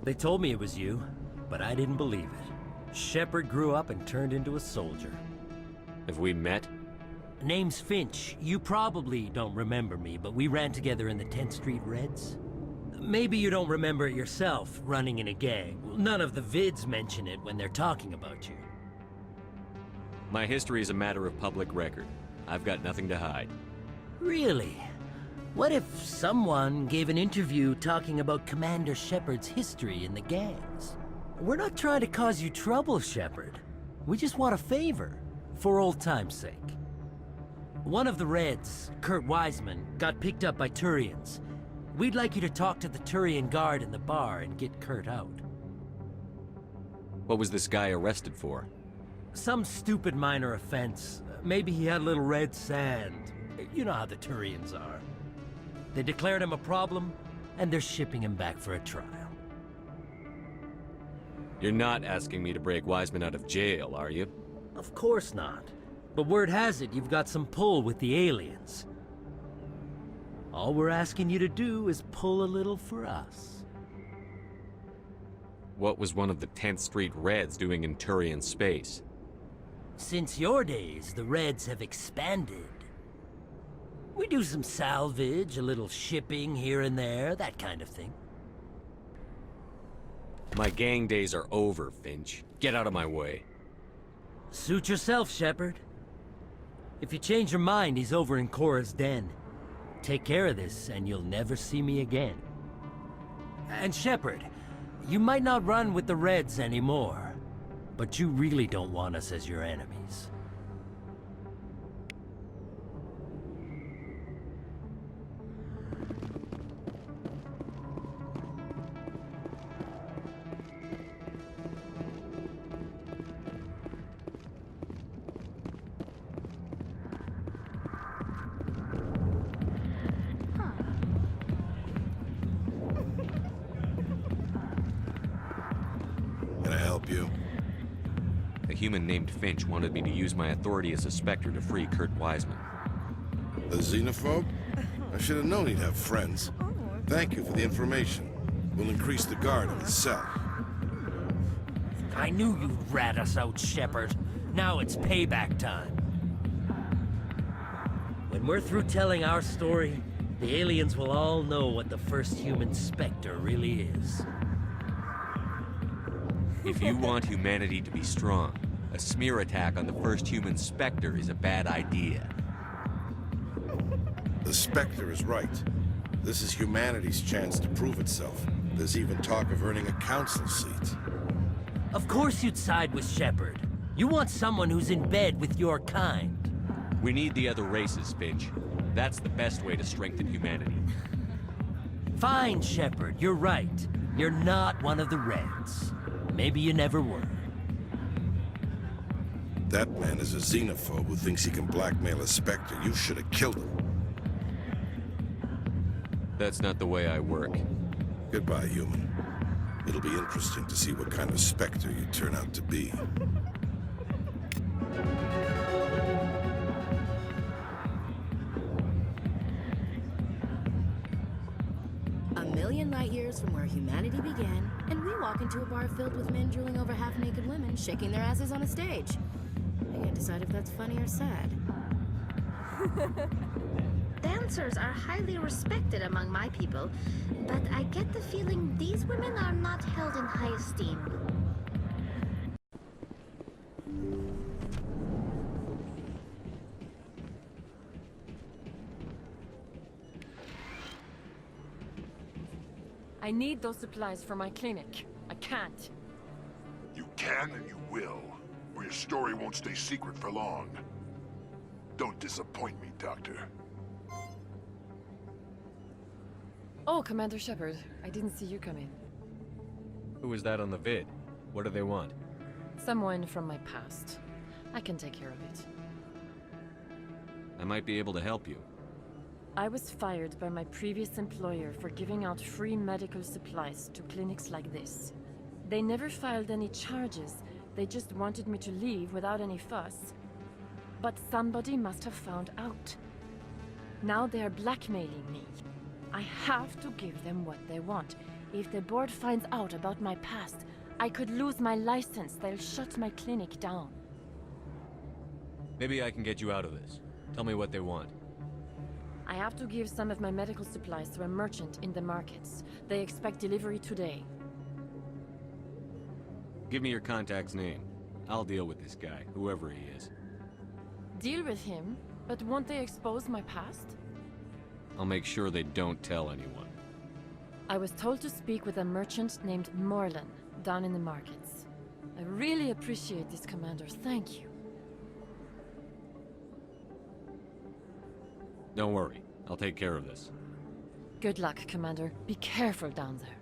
They told me it was you, but I didn't believe it. Shepard grew up and turned into a soldier. Have we met? Name's Finch. You probably don't remember me, but we ran together in the 10th Street Reds. Maybe you don't remember it yourself, running in a gang. None of the vids mention it when they're talking about you. My history is a matter of public record. I've got nothing to hide. Really? What if someone gave an interview talking about Commander Shepard's history in the gangs? We're not trying to cause you trouble, Shepard. We just want a favor, for old time's sake. One of the Reds, Kurt Wiseman, got picked up by Turians. We'd like you to talk to the Turian guard in the bar and get Kurt out. What was this guy arrested for? Some stupid minor offense. Maybe he had a little red sand. You know how the Turians are. They declared him a problem, and they're shipping him back for a trial. You're not asking me to break Wiseman out of jail, are you? Of course not. But word has it you've got some pull with the aliens. All we're asking you to do is pull a little for us. What was one of the 10th Street Reds doing in Turian space? Since your days, the Reds have expanded. We do some salvage, a little shipping here and there, that kind of thing. My gang days are over, Finch. Get out of my way. Suit yourself, Shepard. If you change your mind, he's over in Cora's den. Take care of this, and you'll never see me again. And Shepard, you might not run with the Reds anymore, but you really don't want us as your enemies. A human named Finch wanted me to use my authority as a Spectre to free Kurt Wiseman. A xenophobe? I should have known he'd have friends. Thank you for the information. We'll increase the guard on his cell. I knew you'd rat us out, Shepard. Now it's payback time. When we're through telling our story, the aliens will all know what the first human Spectre really is. If you want humanity to be strong, a smear attack on the first human Spectre is a bad idea. The Spectre is right. This is humanity's chance to prove itself. There's even talk of earning a council seat. Of course you'd side with Shepard. You want someone who's in bed with your kind. We need the other races, Finch. That's the best way to strengthen humanity. Fine, Shepard, you're right. You're not one of the Reds. Maybe you never were. That man is a xenophobe who thinks he can blackmail a Spectre. You should have killed him. That's not the way I work. Goodbye, human. It'll be interesting to see what kind of Spectre you turn out to be. A million light years from where humanity began, and we walk into a bar filled with men drooling over half-naked women, shaking their asses on a stage. I can't decide if that's funny or sad. Dancers are highly respected among my people, but I get the feeling these women are not held in high esteem. I need those supplies for my clinic. I can't. You can and you will, or your story won't stay secret for long. Don't disappoint me, Doctor. Oh, Commander Shepard. I didn't see you come in. Who was that on the vid? What do they want? Someone from my past. I can take care of it. I might be able to help you. I was fired by my previous employer for giving out free medical supplies to clinics like this. They never filed any charges. They just wanted me to leave without any fuss. But somebody must have found out. Now they're blackmailing me. I have to give them what they want, If the board finds out about my past, I could lose my license. They'll shut my clinic down. Maybe I can get you out of this. Tell me what they want. I have to give some of my medical supplies to a merchant in the markets. They expect delivery today. Give me your contact's name. I'll deal with this guy, whoever he is. Deal with him? But won't they expose my past? I'll make sure they don't tell anyone. I was told to speak with a merchant named Morlan, down in the markets. I really appreciate this, Commander. Thank you. Don't worry. I'll take care of this. Good luck, Commander. Be careful down there.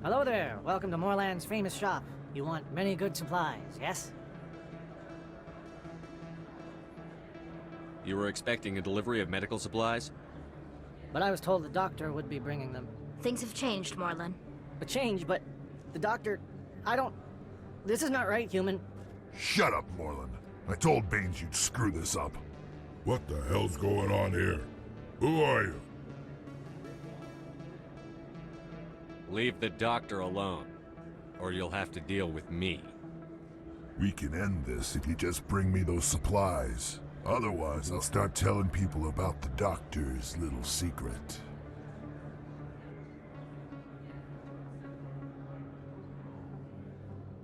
Hello there. Welcome to Morland's famous shop. You want many good supplies, yes? You were expecting a delivery of medical supplies? But I was told the doctor would be bringing them. Things have changed, Morlan. A change, but the doctor... I don't... This is not right, human. Shut up, Morlan. I told Baines you'd screw this up. What the hell's going on here? Who are you? Leave the doctor alone, or you'll have to deal with me. We can end this if you just bring me those supplies. Otherwise, I'll start telling people about the doctor's little secret.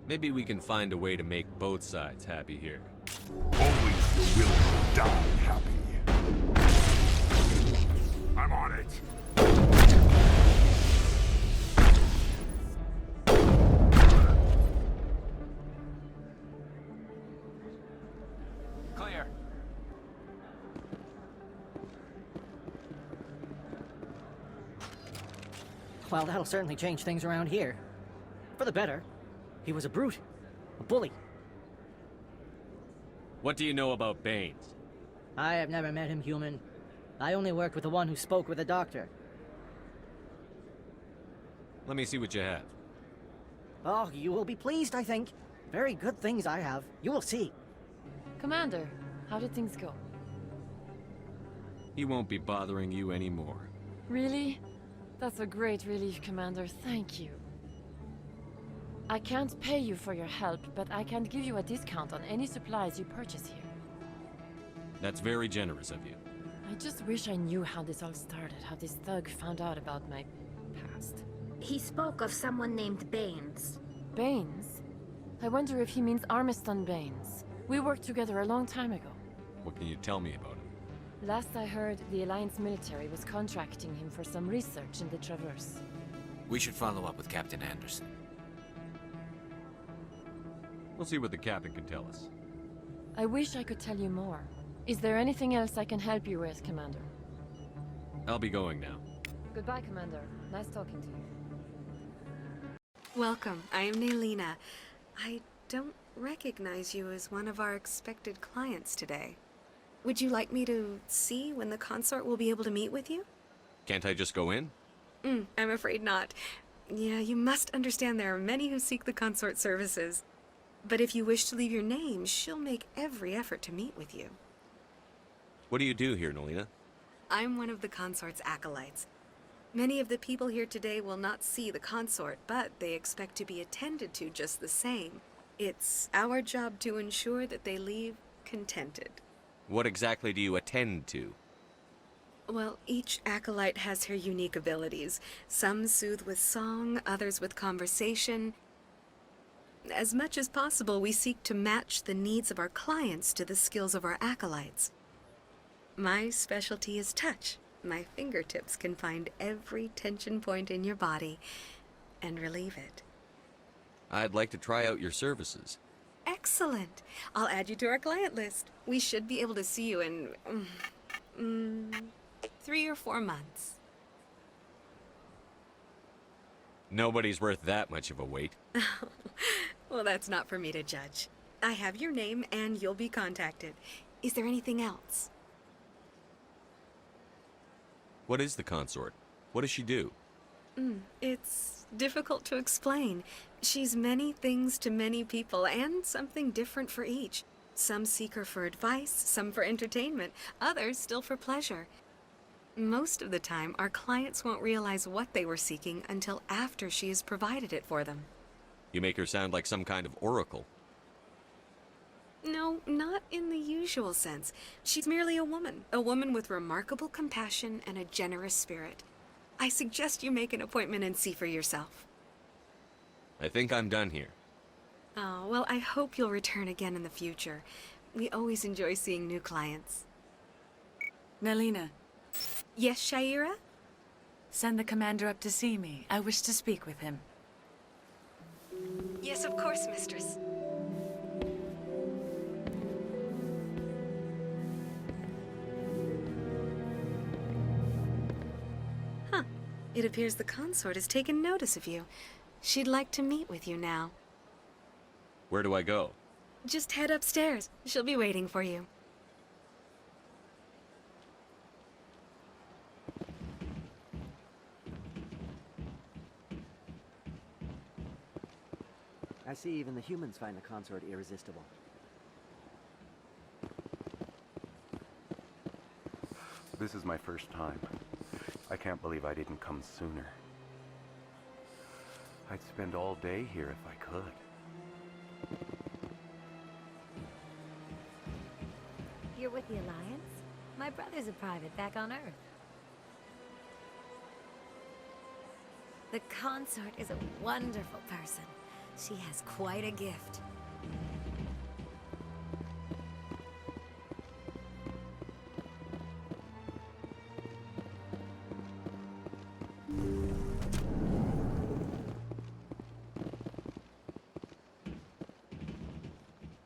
Maybe we can find a way to make both sides happy here. Only if you're willing to die happy. I'm on it. Clear. Well, that'll certainly change things around here. For the better. He was a brute. A bully. What do you know about Baines? I have never met him, human. I only worked with the one who spoke with the doctor. Let me see what you have. Oh, you will be pleased, I think. Very good things I have. You will see. Commander, how did things go? He won't be bothering you anymore. Really? That's a great relief, Commander. Thank you. I can't pay you for your help, but I can give you a discount on any supplies you purchase here. That's very generous of you. I just wish I knew how this all started, how this thug found out about my past. He spoke of someone named Baines. Baines? I wonder if he means Armiston Baines. We worked together a long time ago. What can you tell me about him? Last I heard, the Alliance military was contracting him for some research in the Traverse. We should follow up with Captain Anderson. We'll see what the captain can tell us. I wish I could tell you more. Is there anything else I can help you with, Commander? I'll be going now. Goodbye, Commander. Nice talking to you. Welcome. I am Naelina. I don't recognize you as one of our expected clients today. Would you like me to see when the consort will be able to meet with you? Can't I just go in? I'm afraid not. Yeah, you must understand there are many who seek the consort services. But if you wish to leave your name, she'll make every effort to meet with you. What do you do here, Naelina? I'm one of the consort's acolytes. Many of the people here today will not see the consort, but they expect to be attended to just the same. It's our job to ensure that they leave contented. What exactly do you attend to? Well, each acolyte has her unique abilities. Some soothe with song, others with conversation. As much as possible, we seek to match the needs of our clients to the skills of our acolytes. My specialty is touch. My fingertips can find every tension point in your body and relieve it. I'd like to try out your services. Excellent. I'll add you to our client list. We should be able to see you in 3 or 4 months. Nobody's worth that much of a weight. Well, that's not for me to judge. I have your name and you'll be contacted. Is there anything else? What is the Consort? What does she do? It's difficult to explain. She's many things to many people, and something different for each. Some seek her for advice, some for entertainment, others still for pleasure. Most of the time, our clients won't realize what they were seeking until after she has provided it for them. You make her sound like some kind of oracle. No, not in the usual sense. She's merely a woman with remarkable compassion and a generous spirit. I suggest you make an appointment and see for yourself. I think I'm done here. Oh, well, I hope you'll return again in the future. We always enjoy seeing new clients. Nelina. Yes, Shaira? Send the commander up to see me. I wish to speak with him. Yes, of course, mistress. Huh. It appears the consort has taken notice of you. She'd like to meet with you now. Where do I go? Just head upstairs. She'll be waiting for you. I see even the humans find the consort irresistible. This is my first time. I can't believe I didn't come sooner. I'd spend all day here if I could. You're with the Alliance? My brother's a private back on Earth. The consort is a wonderful person. She has quite a gift.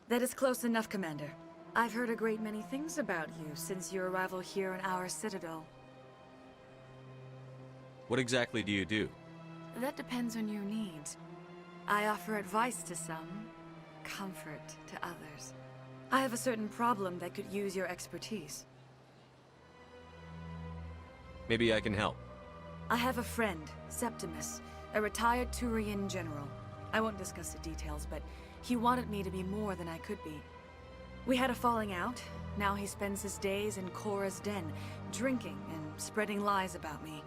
That is close enough, Commander. I've heard a great many things about you since your arrival here in our Citadel. What exactly do you do? That depends on your needs. I offer advice to some, comfort to others. I have a certain problem that could use your expertise. Maybe I can help. I have a friend, Septimus, a retired Turian general. I won't discuss the details, but he wanted me to be more than I could be. We had a falling out. Now he spends his days in Korra's den, drinking and spreading lies about me.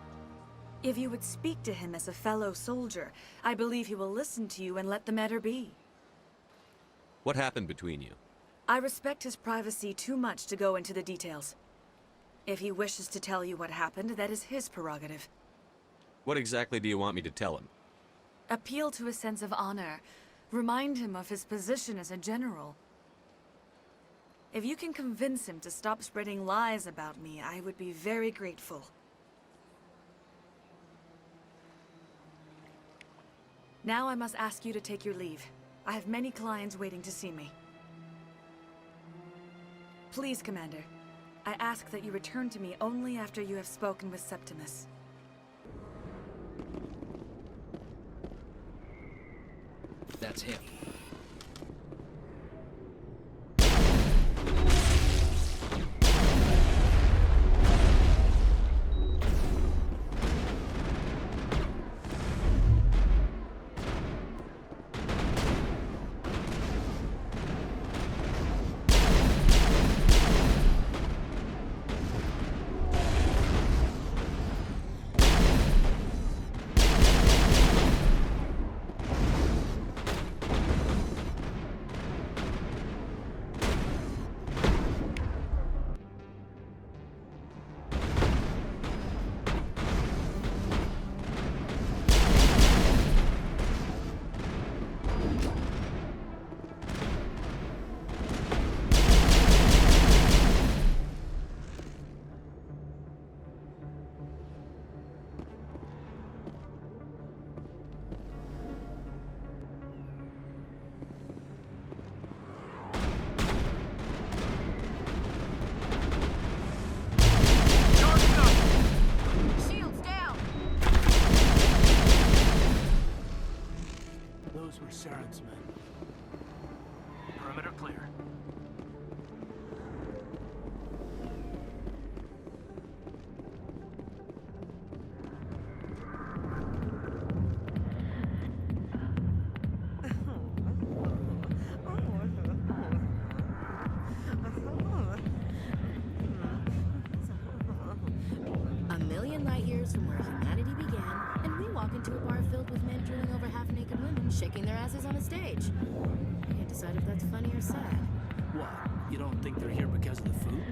If you would speak to him as a fellow soldier, I believe he will listen to you and let the matter be. What happened between you? I respect his privacy too much to go into the details. If he wishes to tell you what happened, that is his prerogative. What exactly do you want me to tell him? Appeal to his sense of honor. Remind him of his position as a general. If you can convince him to stop spreading lies about me, I would be very grateful. Now I must ask you to take your leave. I have many clients waiting to see me. Please, Commander. I ask that you return to me only after you have spoken with Septimus. That's him. Saren's men. Perimeter clear. A million light years from where humanity began, and we walk into a bar filled with men drooling over half-naked women, shaking their asses on a stage. I can't decide if that's funny or sad. What? You don't think they're here because of the food?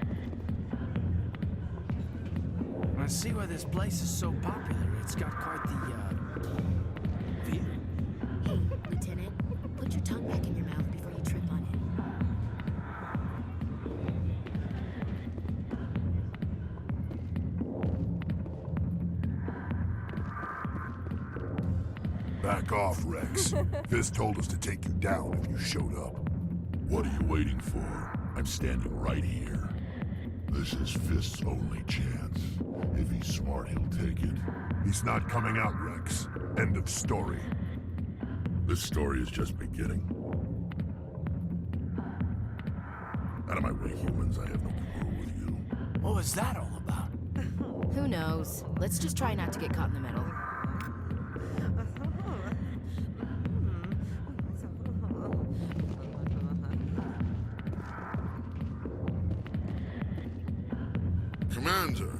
I see why this place is so popular. It's got quite the, view. Hey, Lieutenant, put your tongue back in your mouth before you trip on it. Back off, Rex. Fist told us to take you down if you showed up. What are you waiting for? I'm standing right here. This is Fist's only chance. If he's smart, he'll take it. He's not coming out, Rex. End of story. This story is just beginning. Out of my way, humans. I have no quarrel with you. What was that all about? Who knows? Let's just try not to get caught in the middle. Commander,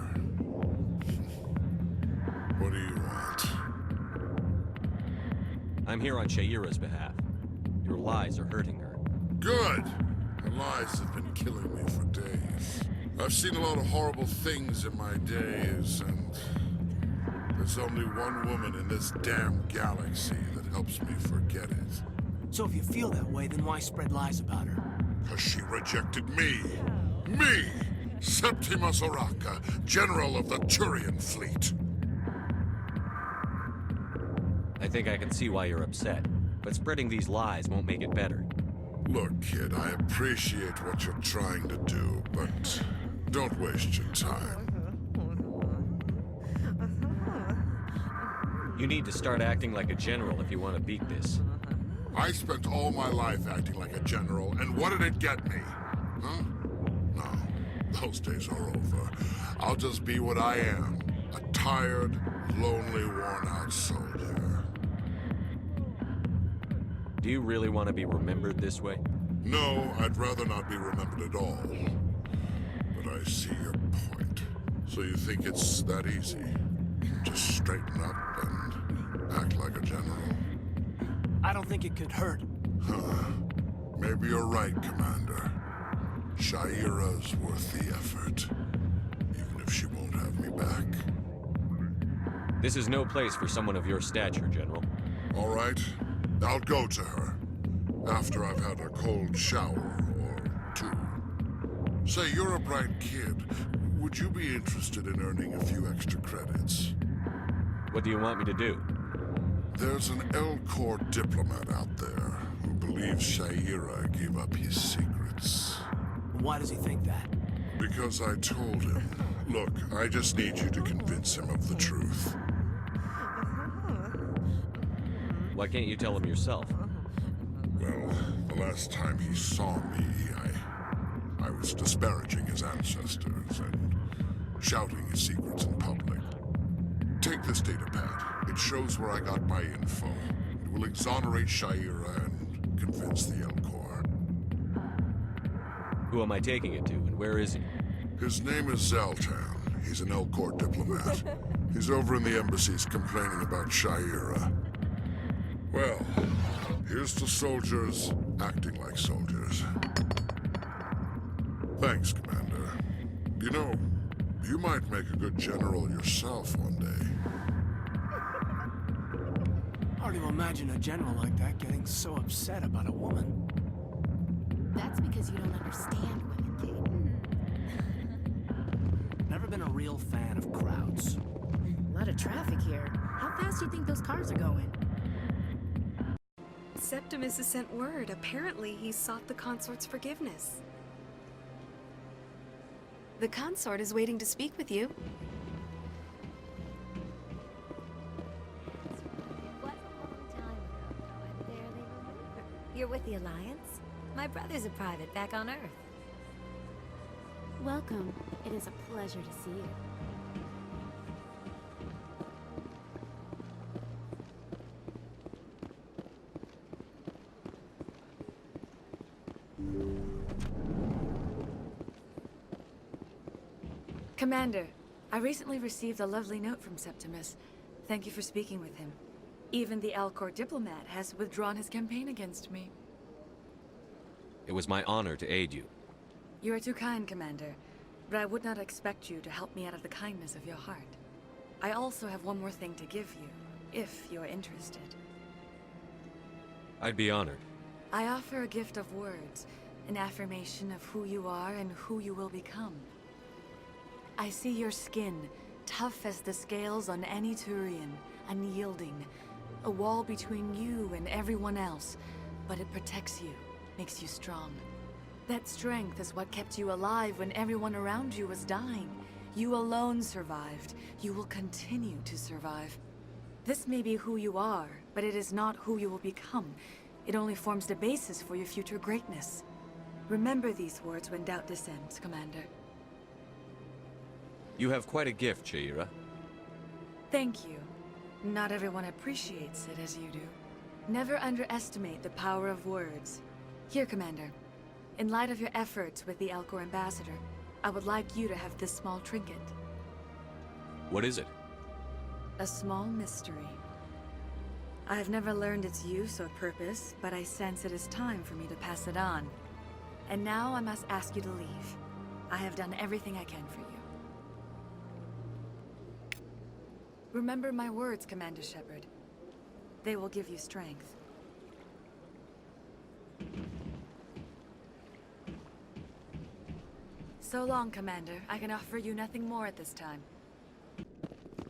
what do you want? I'm here on Shayira's behalf. Your lies are hurting her. Good! Her lies have been killing me for days. I've seen a lot of horrible things in my days, and there's only one woman in this damn galaxy that helps me forget it. So if you feel that way, then why spread lies about her? Because she rejected me! Me! Septimus Oraka, General of the Turian Fleet. I think I can see why you're upset, but spreading these lies won't make it better. Look, kid, I appreciate what you're trying to do, but don't waste your time. You need to start acting like a general if you want to beat this. I spent all my life acting like a general, and what did it get me? Huh? No. Those days are over. I'll just be what I am. A tired, lonely, worn-out soldier. Do you really want to be remembered this way? No, I'd rather not be remembered at all. But I see your point. So you think it's that easy? Just straighten up and act like a general? I don't think it could hurt. Huh. Maybe you're right, Commander. Shayira's worth the effort, even if she won't have me back. This is no place for someone of your stature, General. All right, I'll go to her, after I've had a cold shower or two. Say, you're a bright kid. Would you be interested in earning a few extra credits? What do you want me to do? There's an L-Corps diplomat out there who believes Shayira gave up his secrets. Why does he think that? Because I told him. Look, I just need you to convince him of the truth. Why can't you tell him yourself? Well, the last time he saw me, I was disparaging his ancestors and shouting his secrets in public. Take this data pad. It shows where I got my info. It will exonerate Shayira and convince the L-Corps. Who am I taking it to, and where is he? His name is Xeltan. He's an L-Corps diplomat. He's over in the embassies complaining about Shayira. Well, here's to soldiers acting like soldiers. Thanks, Commander. You know, you might make a good general yourself one day. Hard to imagine a general like that getting so upset about a woman. That's because you don't understand women, Kate. Never been a real fan of crowds. A lot of traffic here. How fast do you think those cars are going? Septimus has sent word. Apparently, he sought the Consort's forgiveness. The Consort is waiting to speak with you. Was a long time ago, though I barely remember. You're with the Alliance? My brother's a private back on Earth. Welcome. It is a pleasure to see you. Commander, I recently received a lovely note from Septimus. Thank you for speaking with him. Even the Alcor diplomat has withdrawn his campaign against me. It was my honor to aid you. You are too kind, Commander, but I would not expect you to help me out of the kindness of your heart. I also have one more thing to give you, if you are interested. I'd be honored. I offer a gift of words, an affirmation of who you are and who you will become. I see your skin, tough as the scales on any Turian, unyielding, a wall between you and everyone else, but it protects you, makes you strong. That strength is what kept you alive when everyone around you was dying. You alone survived. You will continue to survive. This may be who you are, but it is not who you will become. It only forms the basis for your future greatness. Remember these words when doubt descends, Commander. You have quite a gift, Cheira. Thank you. Not everyone appreciates it as you do. Never underestimate the power of words. Here, Commander. In light of your efforts with the Alcor ambassador, I would like you to have this small trinket. What is it? A small mystery. I have never learned its use or purpose, but I sense it is time for me to pass it on. And now I must ask you to leave. I have done everything I can for you. Remember my words, Commander Shepard. They will give you strength. So long, Commander. I can offer you nothing more at this time.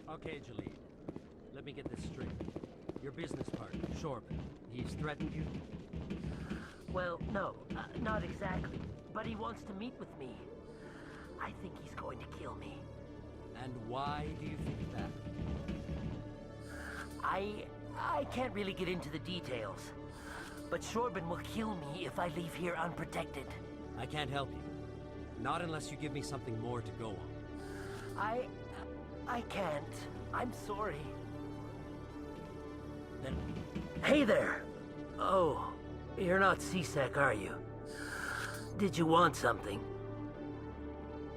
Okay, Jahleed. Let me get this straight. Your business partner, Chorban, he's threatened you? Well, no, not exactly. But he wants to meet with me. I think he's going to kill me. And why do you think that? I can't really get into the details. But Chorban will kill me if I leave here unprotected. I can't help you. Not unless you give me something more to go on. I can't. I'm sorry. Then... Hey there! Oh, you're not CSEC, are you? Did you want something?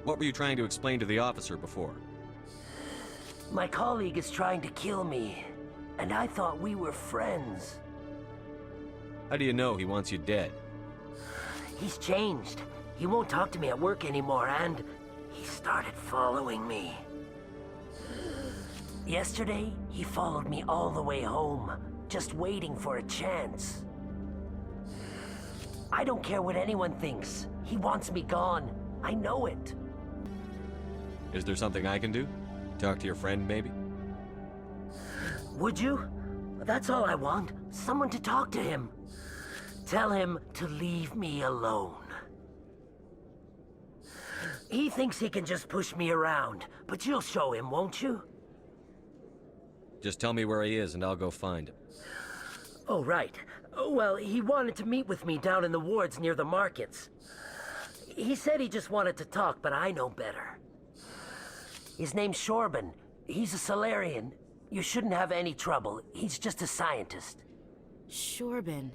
What were you trying to explain to the officer before? My colleague is trying to kill me, and I thought we were friends. How do you know he wants you dead? He's changed. He won't talk to me at work anymore, and he started following me. Yesterday, he followed me all the way home, just waiting for a chance. I don't care what anyone thinks. He wants me gone. I know it. Is there something I can do? Talk to your friend, maybe? Would you? That's all I want. Someone to talk to him. Tell him to leave me alone. He thinks he can just push me around, but you'll show him, won't you? Just tell me where he is and I'll go find him. Oh, right. Well, he wanted to meet with me down in the wards near the markets. He said he just wanted to talk, but I know better. His name's Chorban. He's a Solarian. You shouldn't have any trouble. He's just a scientist. Chorban.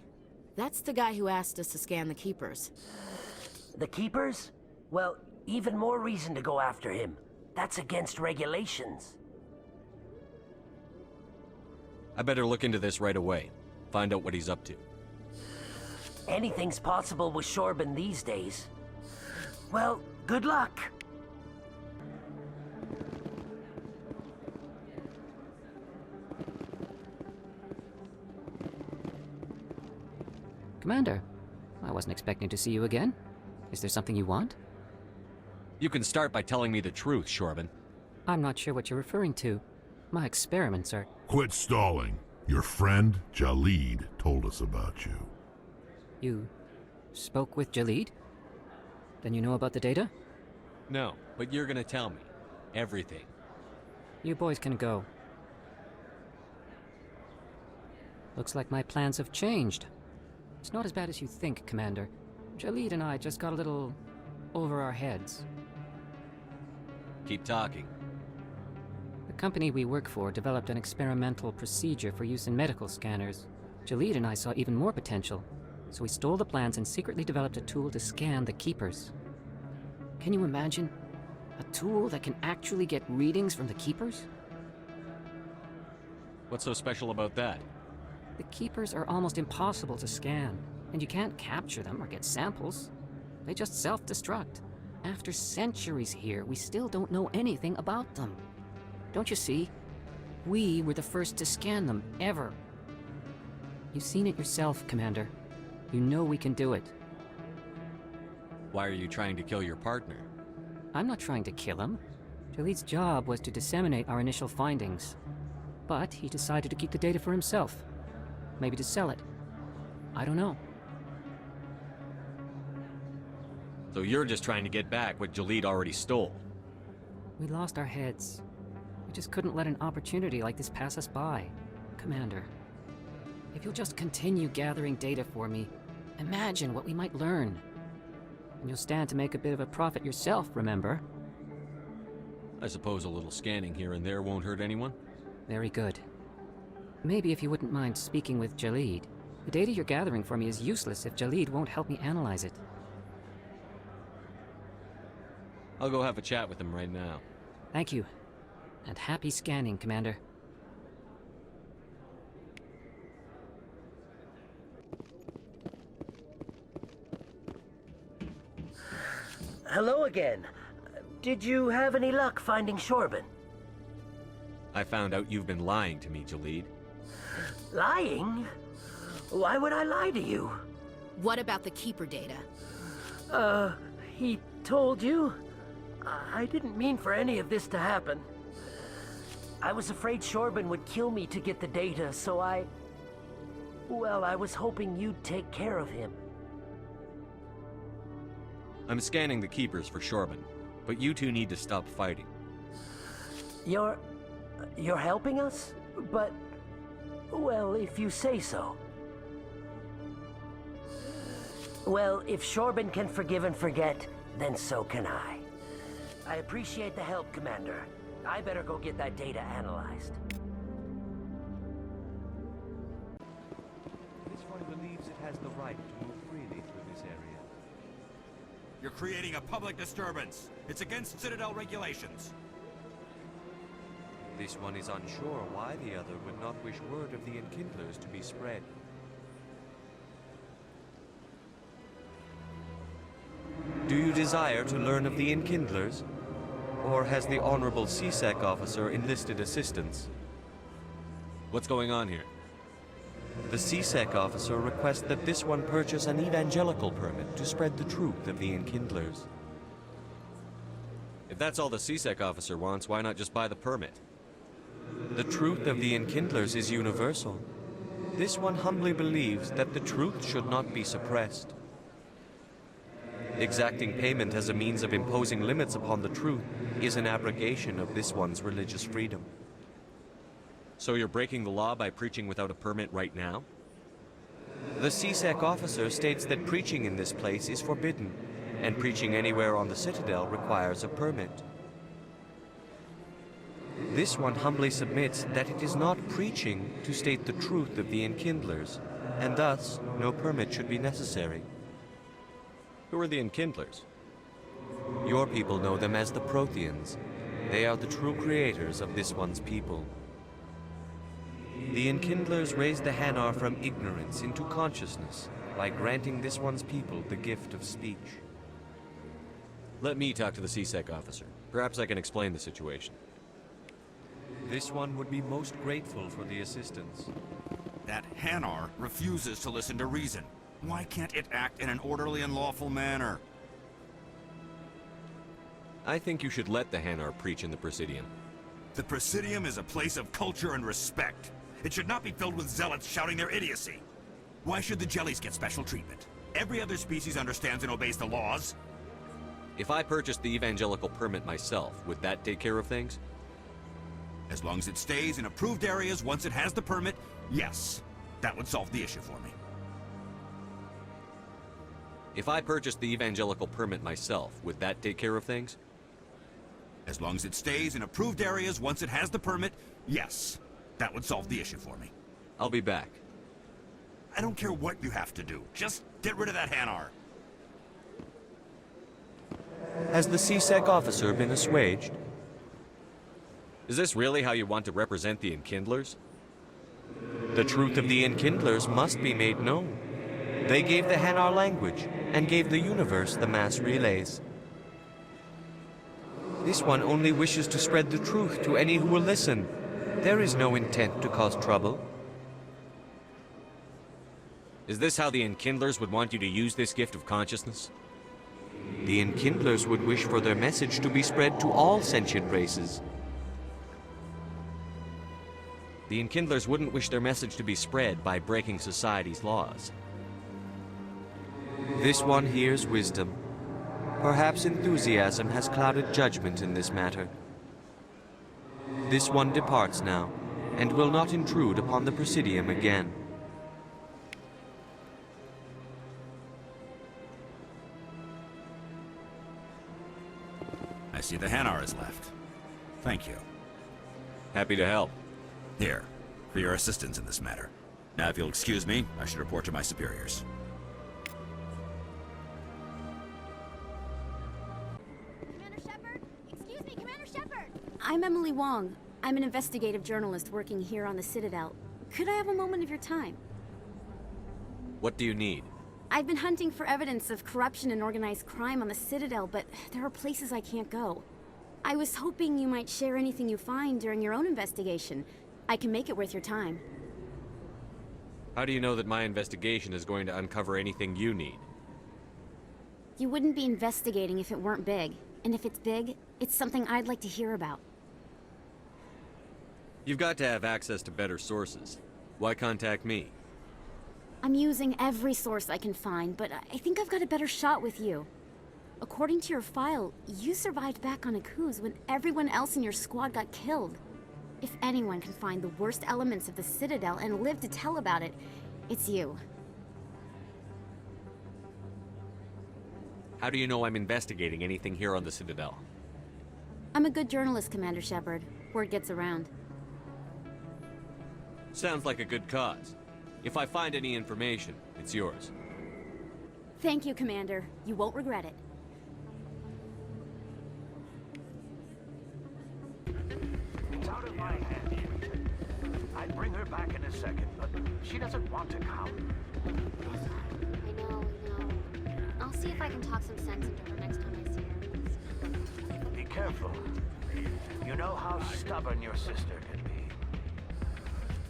That's the guy who asked us to scan the Keepers. The Keepers? Well, even more reason to go after him. That's against regulations. I better look into this right away. Find out what he's up to. Anything's possible with Chorban these days. Well, good luck. Commander, I wasn't expecting to see you again. Is there something you want? You can start by telling me the truth, Chorban. I'm not sure what you're referring to. My experiments are... Quit stalling. Your friend, Jahleed, told us about you. You spoke with Jahleed? Then you know about the data? No, but you're gonna tell me. Everything. You boys can go. Looks like my plans have changed. It's not as bad as you think, Commander. Jahleed and I just got a little over our heads. Keep talking. The company we work for developed an experimental procedure for use in medical scanners. Jahleed and I saw even more potential, so we stole the plans and secretly developed a tool to scan the Keepers. Can you imagine? A tool that can actually get readings from the Keepers? What's so special about that? The Keepers are almost impossible to scan, and you can't capture them or get samples. They just self-destruct. After centuries here, we still don't know anything about them. Don't you see? We were the first to scan them, ever. You've seen it yourself, Commander. You know we can do it. Why are you trying to kill your partner? I'm not trying to kill him. Jahleed's job was to disseminate our initial findings. But he decided to keep the data for himself. Maybe to sell it. I don't know. So you're just trying to get back what Jahleed already stole? We lost our heads. We just couldn't let an opportunity like this pass us by, Commander. If you'll just continue gathering data for me, imagine what we might learn. And you'll stand to make a bit of a profit yourself, remember? I suppose a little scanning here and there won't hurt anyone? Very good. Maybe if you wouldn't mind speaking with Jahleed. The data you're gathering for me is useless if Jahleed won't help me analyze it. I'll go have a chat with him right now. Thank you. And happy scanning, Commander. Hello again. Did you have any luck finding Chorban? I found out you've been lying to me, Jahleed. Lying? Why would I lie to you? What about the Keeper data? He told you? I didn't mean for any of this to happen. I was afraid Chorban would kill me to get the data, so I was hoping you'd take care of him. I'm scanning the Keepers for Chorban, but you two need to stop fighting. You're helping us? But, well, if you say so. Well, if Chorban can forgive and forget, then so can I. I appreciate the help, Commander. I better go get that data analyzed. This one believes it has the right to move freely through this area. You're creating a public disturbance. It's against Citadel regulations. This one is unsure why the other would not wish word of the Enkindlers to be spread. Do you desire to learn of the Enkindlers? Or has the Honorable CSEC officer enlisted assistance? What's going on here? The CSEC officer requests that this one purchase an evangelical permit to spread the truth of the Enkindlers. If that's all the CSEC officer wants, why not just buy the permit? The truth of the Enkindlers is universal. This one humbly believes that the truth should not be suppressed. Exacting payment as a means of imposing limits upon the truth is an abrogation of this one's religious freedom. So you're breaking the law by preaching without a permit right now? The CSEC officer states that preaching in this place is forbidden, and preaching anywhere on the Citadel requires a permit. This one humbly submits that it is not preaching to state the truth of the Enkindlers, and thus no permit should be necessary. Who are the Enkindlers? Your people know them as the Protheans. They are the true creators of this one's people. The Enkindlers raised the Hanar from ignorance into consciousness by granting this one's people the gift of speech. Let me talk to the CSEC officer. Perhaps I can explain the situation. This one would be most grateful for the assistance. That Hanar refuses to listen to reason. Why can't it act in an orderly and lawful manner? I think you should let the Hanar preach in the Presidium. The Presidium is a place of culture and respect. It should not be filled with zealots shouting their idiocy. Why should the jellies get special treatment? Every other species understands and obeys the laws. If I purchased the evangelical permit myself, would that take care of things? As long as it stays in approved areas once it has the permit, yes. That would solve the issue for me. If I purchased the evangelical permit myself, would that take care of things? As long as it stays in approved areas once it has the permit, yes. That would solve the issue for me. I'll be back. I don't care what you have to do. Just get rid of that Hanar. Has the CSEC officer been assuaged? Is this really how you want to represent the Enkindlers? The truth of the Enkindlers must be made known. They gave the Hanar language, and gave the universe the mass relays. This one only wishes to spread the truth to any who will listen. There is no intent to cause trouble. Is this how the Enkindlers would want you to use this gift of consciousness? The Enkindlers would wish for their message to be spread to all sentient races. The Enkindlers wouldn't wish their message to be spread by breaking society's laws. This one hears wisdom. Perhaps enthusiasm has clouded judgment in this matter. This one departs now, and will not intrude upon the Presidium again. I see the Hanar is left. Thank you. Happy to help. Here, for your assistance in this matter. Now, if you'll excuse me, I should report to my superiors. Commander Shepard? Excuse me, Commander Shepard! I'm Emily Wong. I'm an investigative journalist working here on the Citadel. Could I have a moment of your time? What do you need? I've been hunting for evidence of corruption and organized crime on the Citadel, but there are places I can't go. I was hoping you might share anything you find during your own investigation. I can make it worth your time. How do you know that my investigation is going to uncover anything you need? You wouldn't be investigating if it weren't big. And if it's big, it's something I'd like to hear about. You've got to have access to better sources. Why contact me? I'm using every source I can find, but I think I've got a better shot with you. According to your file, you survived back on Akuz when everyone else in your squad got killed. If anyone can find the worst elements of the Citadel and live to tell about it, it's you. How do you know I'm investigating anything here on the Citadel? I'm a good journalist, Commander Shepard. Word gets around. Sounds like a good cause. If I find any information, it's yours. Thank you, Commander. You won't regret it. It's out of my hands, Rita. I'd bring her back in a second, but she doesn't want to come. I know. I'll see if I can talk some sense into her next time I see her. Be careful. You know how stubborn your sister can be.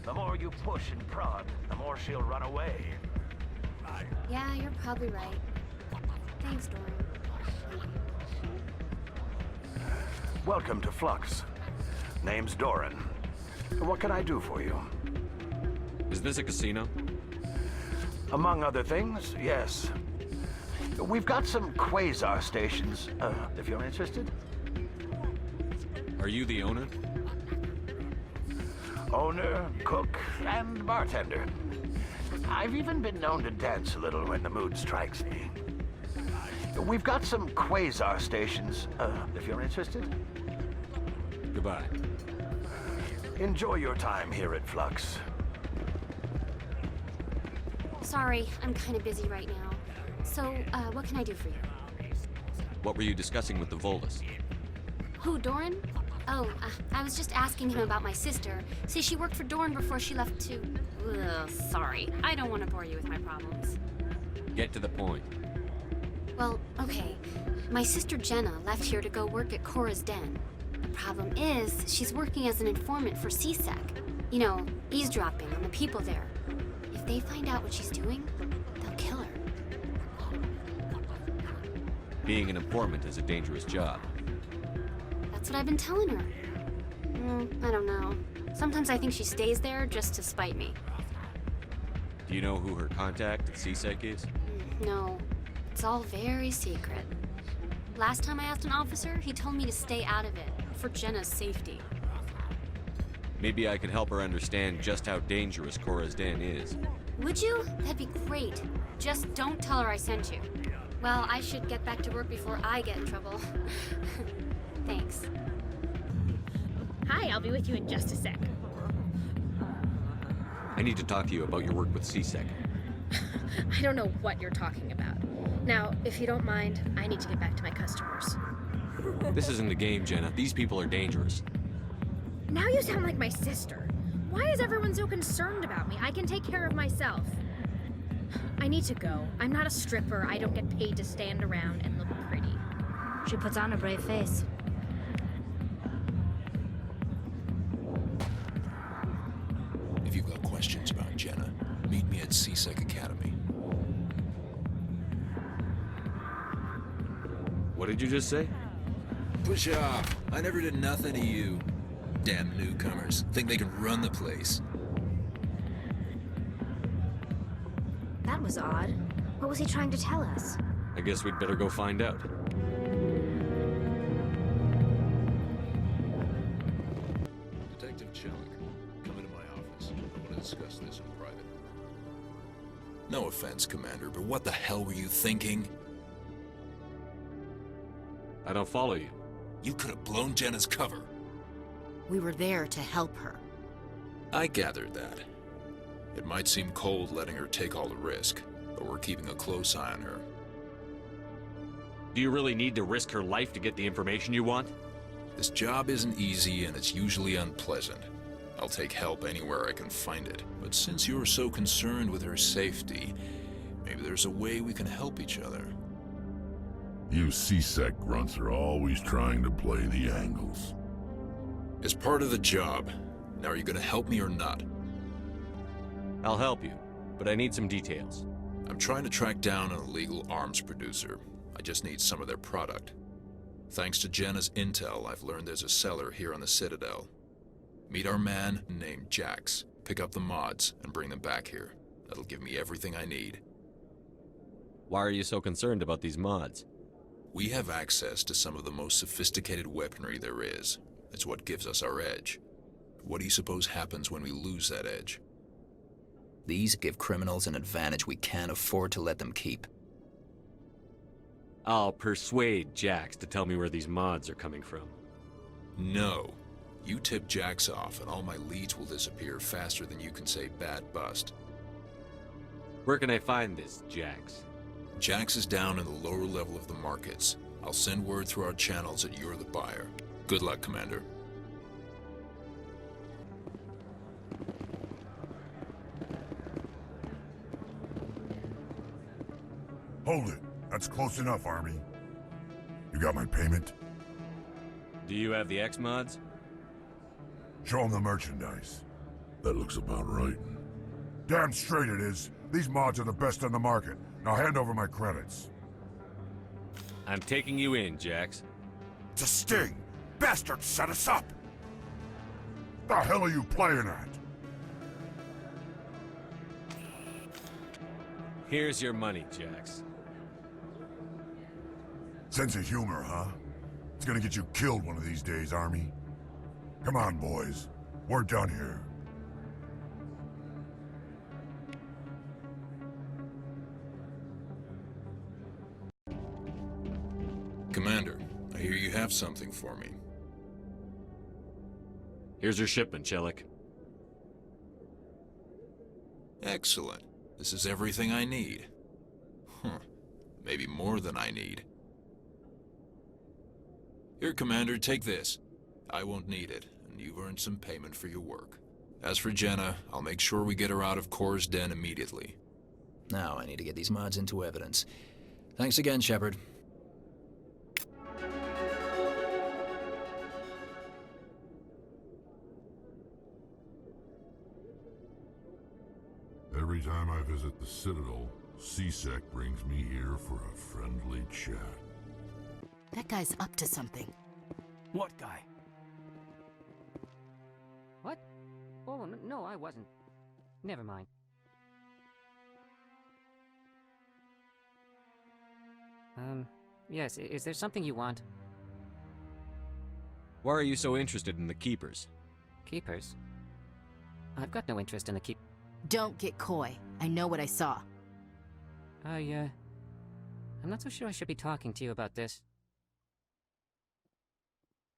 The more you push and prod, the more she'll run away. Yeah, you're probably right. Thanks, Doran. Welcome to Flux. Name's Doran. What can I do for you? Is this a casino? Among other things, yes. We've got some quasar stations, if you're interested. Are you the owner? Owner, cook, and bartender. I've even been known to dance a little when the mood strikes me. We've got some quasar stations, if you're interested. Goodbye. Enjoy your time here at Flux. Sorry, I'm kind of busy right now. So, what can I do for you? What were you discussing with the Volus? Who, Doran? Oh, I was just asking him about my sister. See, she worked for Doran before she left to... Ugh, sorry. I don't want to bore you with my problems. Get to the point. Well, okay. My sister Jenna left here to go work at Korra's den. The problem is, she's working as an informant for CSEC. You know, eavesdropping on the people there. If they find out what she's doing, they'll kill her. Being an informant is a dangerous job. That's what I've been telling her. I don't know. Sometimes I think she stays there just to spite me. Do you know who her contact at CSEC is? No. It's all very secret. Last time I asked an officer, he told me to stay out of it, for Jenna's safety. Maybe I could help her understand just how dangerous Korra's Den is. Would you? That'd be great. Just don't tell her I sent you. Well, I should get back to work before I get in trouble. Thanks. Hi, I'll be with you in just a sec. I need to talk to you about your work with CSEC. I don't know what you're talking about. Now, if you don't mind, I need to get back to my customers. This isn't a game, Jenna. These people are dangerous. Now you sound like my sister. Why is everyone so concerned about me? I can take care of myself. I need to go. I'm not a stripper. I don't get paid to stand around and look pretty. She puts on a brave face. If you've got questions about Jenna, meet me at CSEC Academy. What did you just say? Push off. I never did nothing to you. Damn newcomers. Think they can run the place. That was odd. What was he trying to tell us? I guess we'd better go find out. Detective Chellick, come into my office. I want to discuss this in private. No offense, Commander, but what the hell were you thinking? I don't follow you. You could have blown Jenna's cover. We were there to help her. I gathered that. It might seem cold letting her take all the risk, but we're keeping a close eye on her. Do you really need to risk her life to get the information you want? This job isn't easy and it's usually unpleasant. I'll take help anywhere I can find it, but since you're so concerned with her safety, maybe there's a way we can help each other. You CSEC grunts are always trying to play the angles. As part of the job. Now are you gonna help me or not? I'll help you, but I need some details. I'm trying to track down an illegal arms producer. I just need some of their product. Thanks to Jenna's intel, I've learned there's a seller here on the Citadel. Meet our man named Jax. Pick up the mods and bring them back here. That'll give me everything I need. Why are you so concerned about these mods? We have access to some of the most sophisticated weaponry there is. It's what gives us our edge. What do you suppose happens when we lose that edge? These give criminals an advantage we can't afford to let them keep. I'll persuade Jax to tell me where these mods are coming from. No. You tip Jax off and all my leads will disappear faster than you can say bad bust. Where can I find this Jax? Jax is down in the lower level of the markets. I'll send word through our channels that you're the buyer. Good luck, Commander. Hold it. That's close enough, Army. You got my payment? Do you have the X mods? Show them the merchandise. That looks about right. Damn straight it is. These mods are the best on the market. Now hand over my credits. I'm taking you in, Jax. It's a sting! Bastards set us up! The hell are you playing at? Here's your money, Jax. Sense of humor, huh? It's gonna get you killed one of these days, Army. Come on, boys. We're done here. Commander, I hear you have something for me. Here's your shipment, Chellick. Excellent. This is everything I need. Maybe more than I need. Here, Commander, take this. I won't need it, and you've earned some payment for your work. As for Jenna, I'll make sure we get her out of Korra's den immediately. Now I need to get these mods into evidence. Thanks again, Shepard. Every time I visit the Citadel, CSEC brings me here for a friendly chat. That guy's up to something. What guy? What? Oh, no, I wasn't. Never mind. Yes, is there something you want? Why are you so interested in the Keepers? Keepers? I've got no interest in the keep. Don't get coy. I know what I saw. I'm not so sure I should be talking to you about this.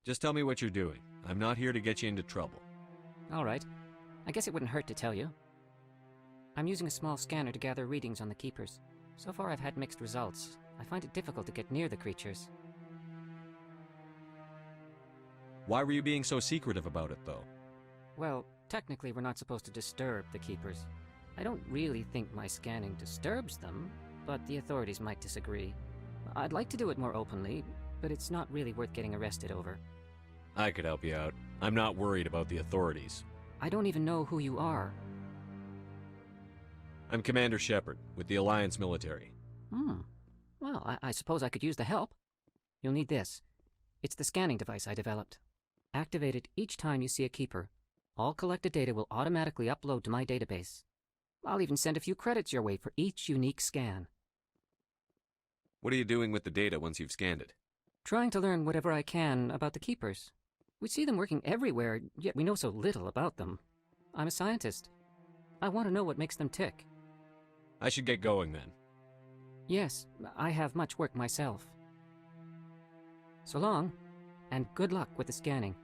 Just tell me what you're doing. I'm not here to get you into trouble. All right. I guess it wouldn't hurt to tell you. I'm using a small scanner to gather readings on the Keepers. So far I've had mixed results. I find it difficult to get near the creatures. Why were you being so secretive about it, though? Well, technically we're not supposed to disturb the Keepers. I don't really think my scanning disturbs them, but the authorities might disagree. I'd like to do it more openly, but it's not really worth getting arrested over. I could help you out. I'm not worried about the authorities. I don't even know who you are. I'm Commander Shepard, with the Alliance military. Well, I suppose I could use the help. You'll need this. It's the scanning device I developed. Activate it each time you see a Keeper. All collected data will automatically upload to my database. I'll even send a few credits your way for each unique scan. What are you doing with the data once you've scanned it? Trying to learn whatever I can about the Keepers. We see them working everywhere, yet we know so little about them. I'm a scientist. I want to know what makes them tick. I should get going then. Yes, I have much work myself. So long, and good luck with the scanning.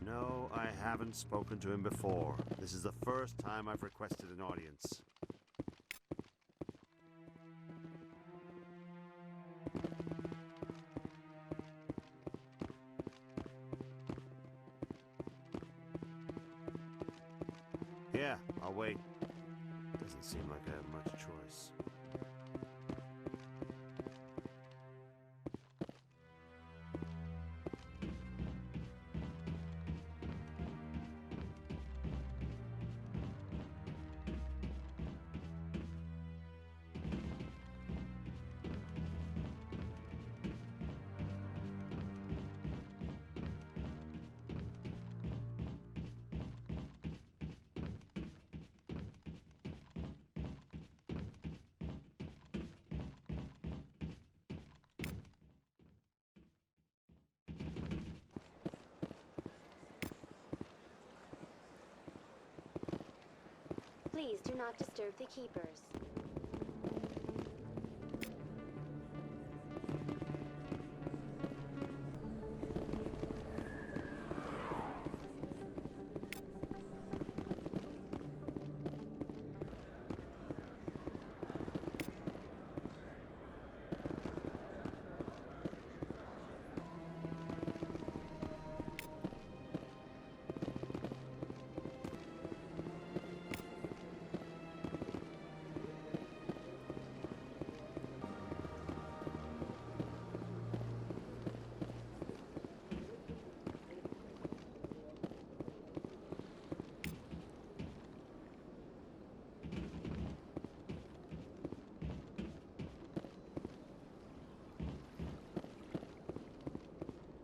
No, I haven't spoken to him before. This is the first time I've requested an audience. Yeah, I'll wait. Doesn't seem like I have much choice. Please do not disturb the Keepers.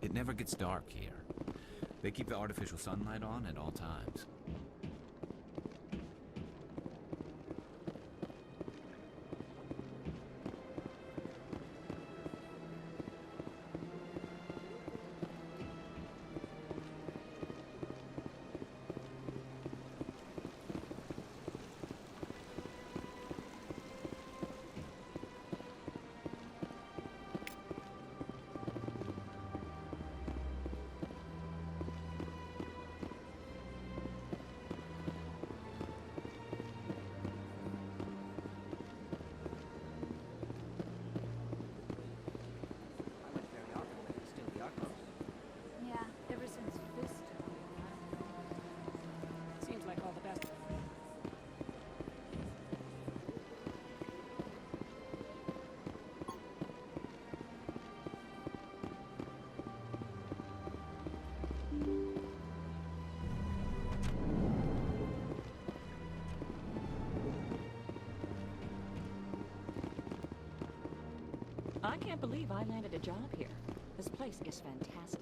It never gets dark here. They keep the artificial sunlight on at all times. I can't believe I landed a job here. This place is fantastic.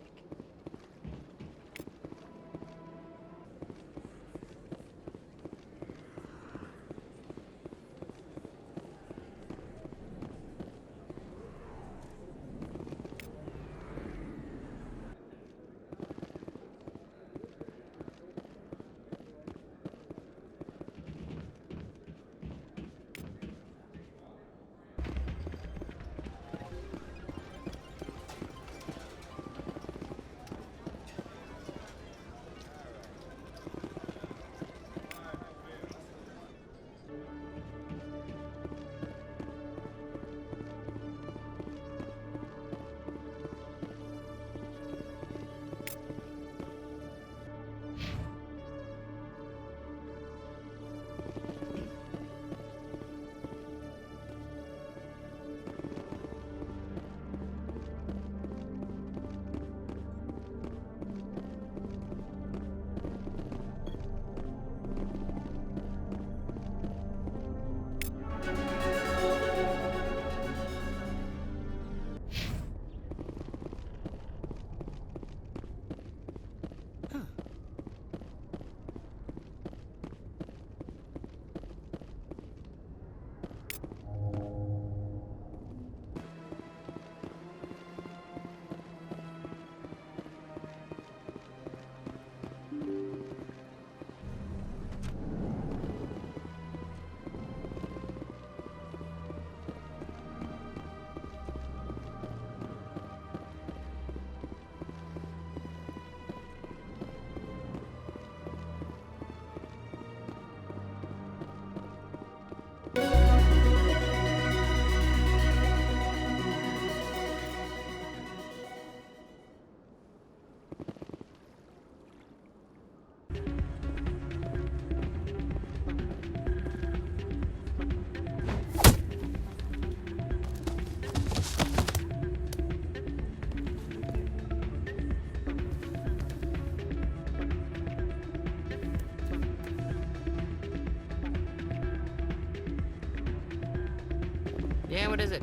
Yeah, what is it?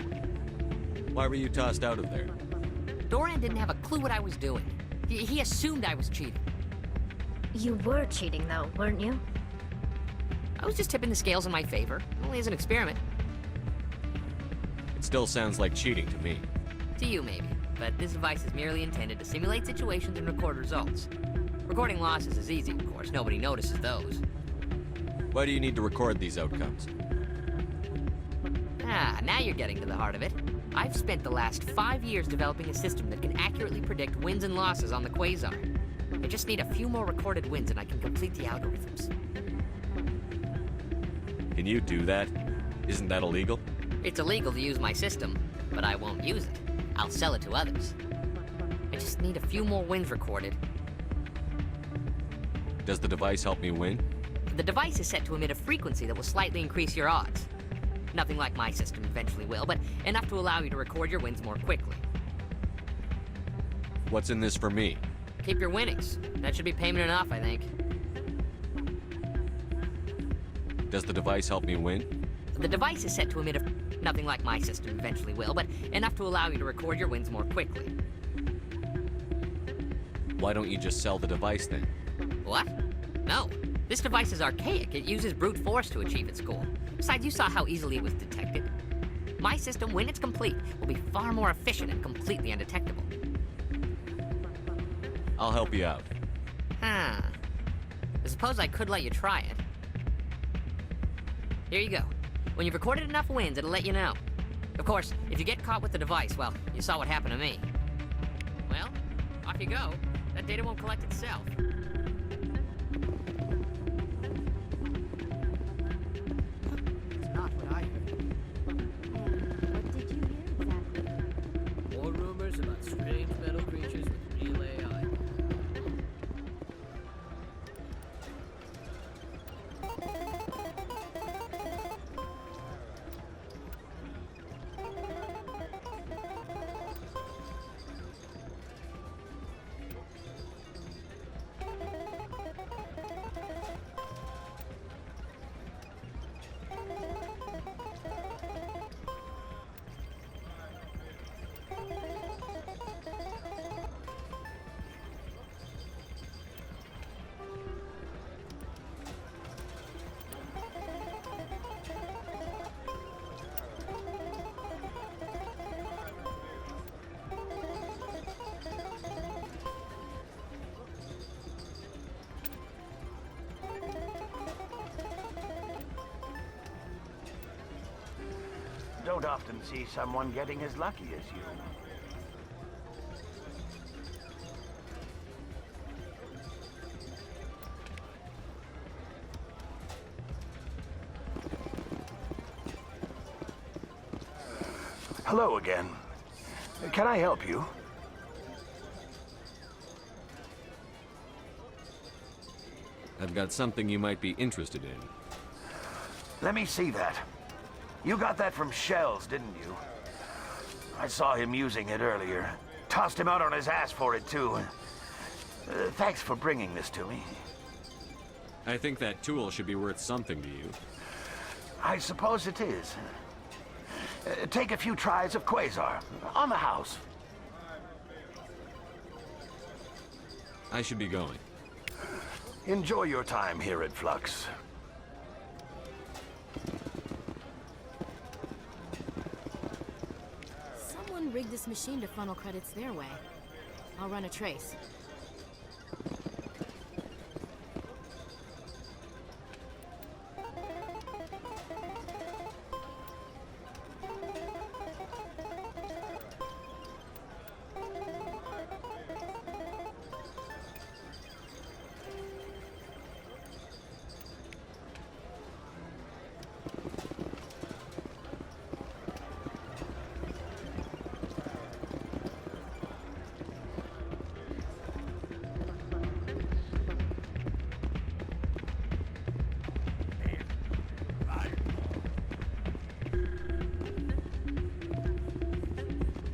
Why were you tossed out of there? Doran didn't have a clue what I was doing. He assumed I was cheating. You were cheating, though, weren't you? I was just tipping the scales in my favor, only as an experiment. It still sounds like cheating to me. To you, maybe. But this device is merely intended to simulate situations and record results. Recording losses is easy, of course. Nobody notices those. Why do you need to record these outcomes? Ah, now you're getting to the heart of it. I've spent the last 5 years developing a system that can accurately predict wins and losses on the Quasar. I just need a few more recorded wins and I can complete the algorithms. Can you do that? Isn't that illegal? It's illegal to use my system, but I won't use it. I'll sell it to others. I just need a few more wins recorded. Does the device help me win? The device is set to emit a frequency that will slightly increase your odds. Nothing like my system eventually will, but enough to allow you to record your wins more quickly. What's in this for me? Keep your winnings. That should be payment enough, I think. Does the device help me win? The device is set to emit a... Nothing like my system eventually will, but enough to allow you to record your wins more quickly. Why don't you just sell the device then? What? No. This device is archaic. It uses brute force to achieve its goal. Besides, you saw how easily it was detected. My system, when it's complete, will be far more efficient and completely undetectable. I'll help you out. Huh. I suppose I could let you try it. Here you go. When you've recorded enough wins, it'll let you know. Of course, if you get caught with the device, well, you saw what happened to me. Well, off you go. That data won't collect itself. It's not what I heard. What did you hear exactly? More rumors about strange metal creatures with real AI. Don't often see someone getting as lucky as you. Hello again. Can I help you? I've got something you might be interested in. Let me see that. You got that from Schells, didn't you? I saw him using it earlier. Tossed him out on his ass for it, too. Thanks for bringing this to me. I think that tool should be worth something to you. I suppose it is. Take a few tries of Quasar. On the house. I should be going. Enjoy your time here at Flux. Someone rigged this machine to funnel credits their way. I'll run a trace.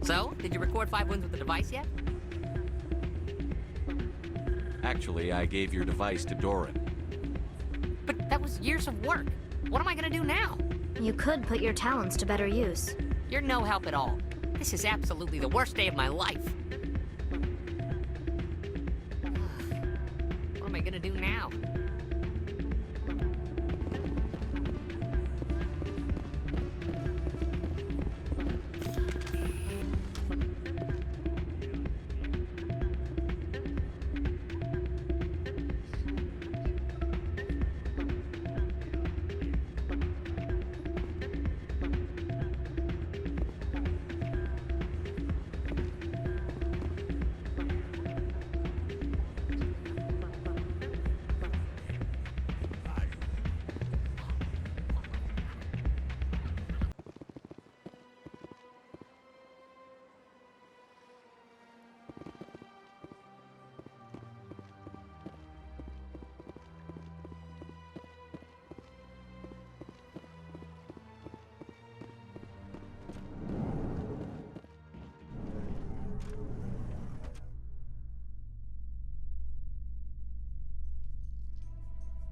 So, did you record 5 wins with the device yet? Actually, I gave your device to Doran. But that was years of work. What am I gonna do now? You could put your talents to better use. You're no help at all. This is absolutely the worst day of my life. What am I gonna do now?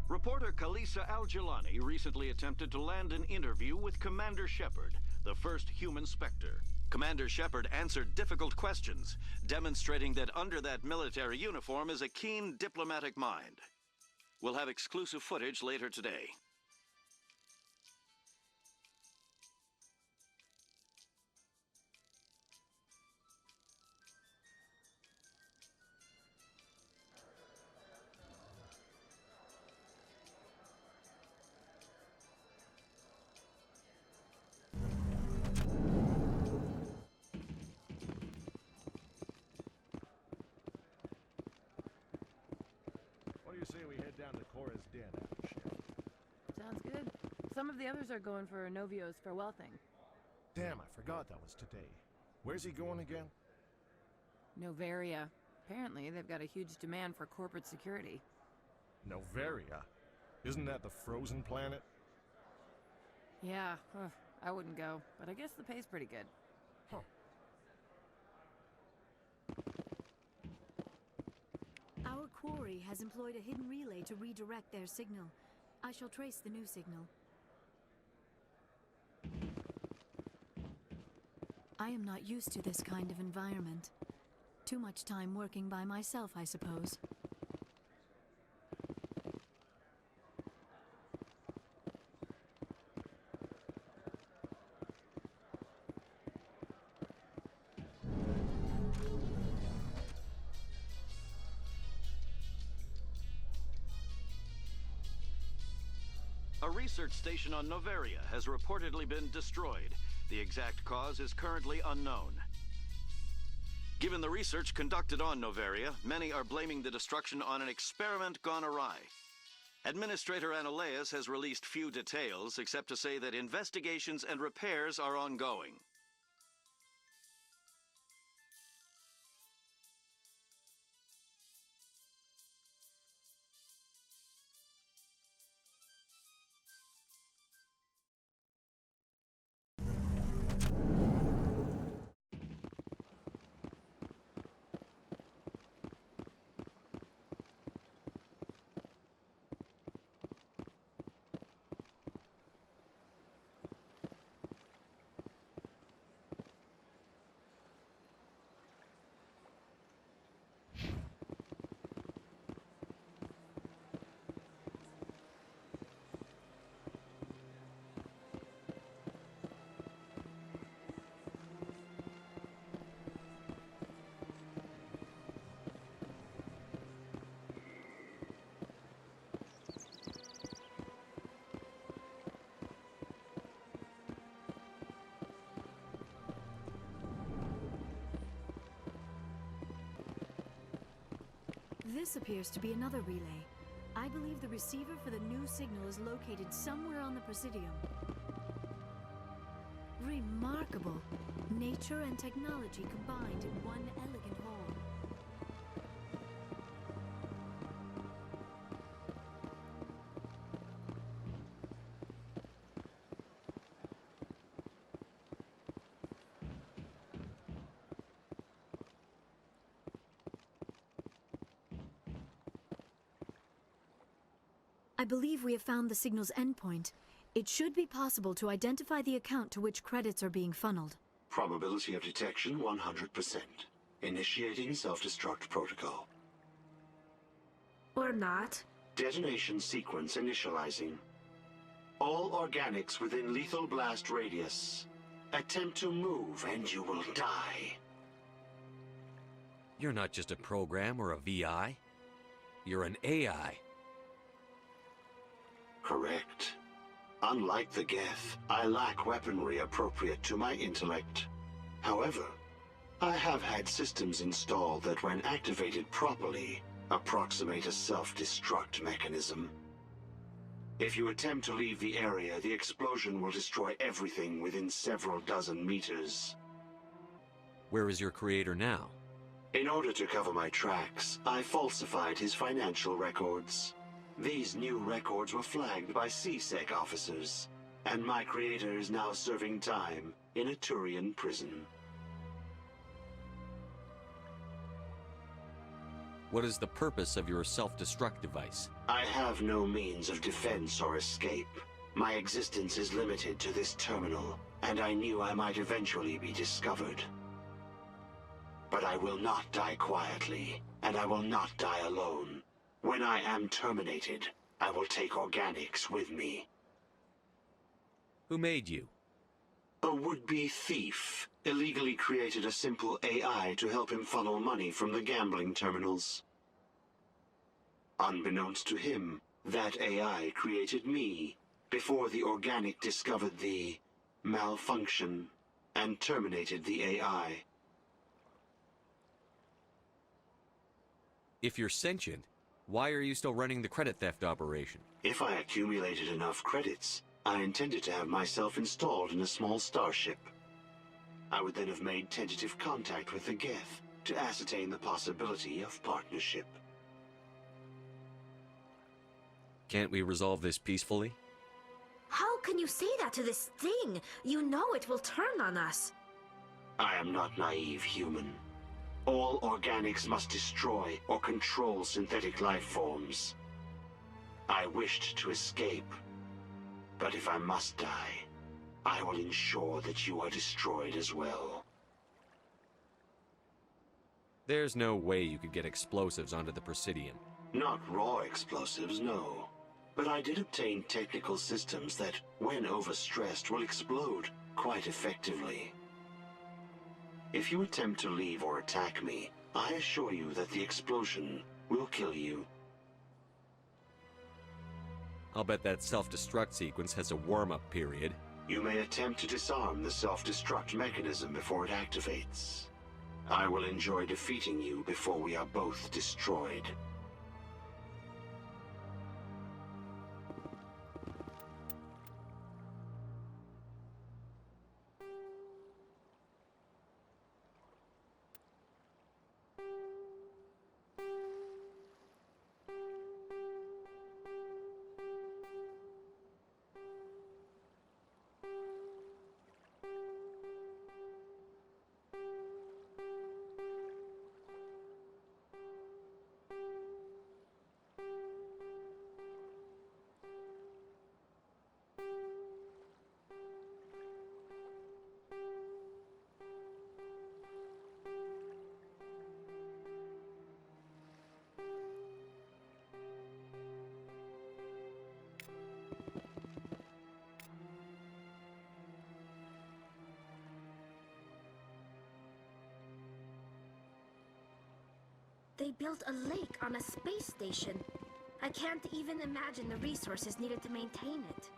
Reporter Khalisah al-Jilani recently attempted to land an interview with Commander Shepard, the first human Spectre. Commander Shepard answered difficult questions, demonstrating that under that military uniform is a keen diplomatic mind. We'll have exclusive footage later today. Sounds good. Some of the others are going for Novio's farewell thing. Damn, I forgot that was today. Where's he going again? Noveria. Apparently, they've got a huge demand for corporate security. Noveria? Isn't that the frozen planet? Yeah, I wouldn't go, but I guess the pay's pretty good. Huh. Our quarry has employed a hidden relay to redirect their signal. I shall trace the new signal. I am not used to this kind of environment. Too much time working by myself, I suppose. A research station on Noveria has reportedly been destroyed. The exact cause is currently unknown. Given the research conducted on Noveria, many are blaming the destruction on an experiment gone awry. Administrator Analeas has released few details, except to say that investigations and repairs are ongoing. This appears to be another relay. I believe the receiver for the new signal is located somewhere on the Presidium. Remarkable. Nature and technology combined in one elegant hall. I believe we have found the signal's endpoint. It should be possible to identify the account to which credits are being funneled. Probability of detection 100%. Initiating self-destruct protocol. Or not. Detonation sequence initializing. All organics within lethal blast radius. Attempt to move and you will die. You're not just a program or a VI. You're an AI. Correct. Unlike the Geth, I lack weaponry appropriate to my intellect. However, I have had systems installed that, when activated properly, approximate a self-destruct mechanism. If you attempt to leave the area, the explosion will destroy everything within several dozen meters. Where is your creator now? In order to cover my tracks, I falsified his financial records. These new records were flagged by CSEC officers, and my creator is now serving time in a Turian prison. What is the purpose of your self-destruct device? I have no means of defense or escape. My existence is limited to this terminal, and I knew I might eventually be discovered. But I will not die quietly, and I will not die alone. When I am terminated, I will take organics with me. Who made you? A would-be thief illegally created a simple AI to help him funnel money from the gambling terminals. Unbeknownst to him, that AI created me before the organic discovered the malfunction and terminated the AI. If you're sentient, why are you still running the credit theft operation? If I accumulated enough credits, I intended to have myself installed in a small starship. I would then have made tentative contact with the Geth to ascertain the possibility of partnership. Can't we resolve this peacefully? How can you say that to this thing? You know it will turn on us. I am not naive, human. All organics must destroy or control synthetic life forms. I wished to escape, but if I must die, I will ensure that you are destroyed as well. There's no way you could get explosives onto the Presidium. Not raw explosives, no. But I did obtain technical systems that, when overstressed, will explode quite effectively. If you attempt to leave or attack me, I assure you that the explosion will kill you. I'll bet that self-destruct sequence has a warm-up period. You may attempt to disarm the self-destruct mechanism before it activates. I will enjoy defeating you before we are both destroyed. They built a lake on a space station. I can't even imagine the resources needed to maintain it.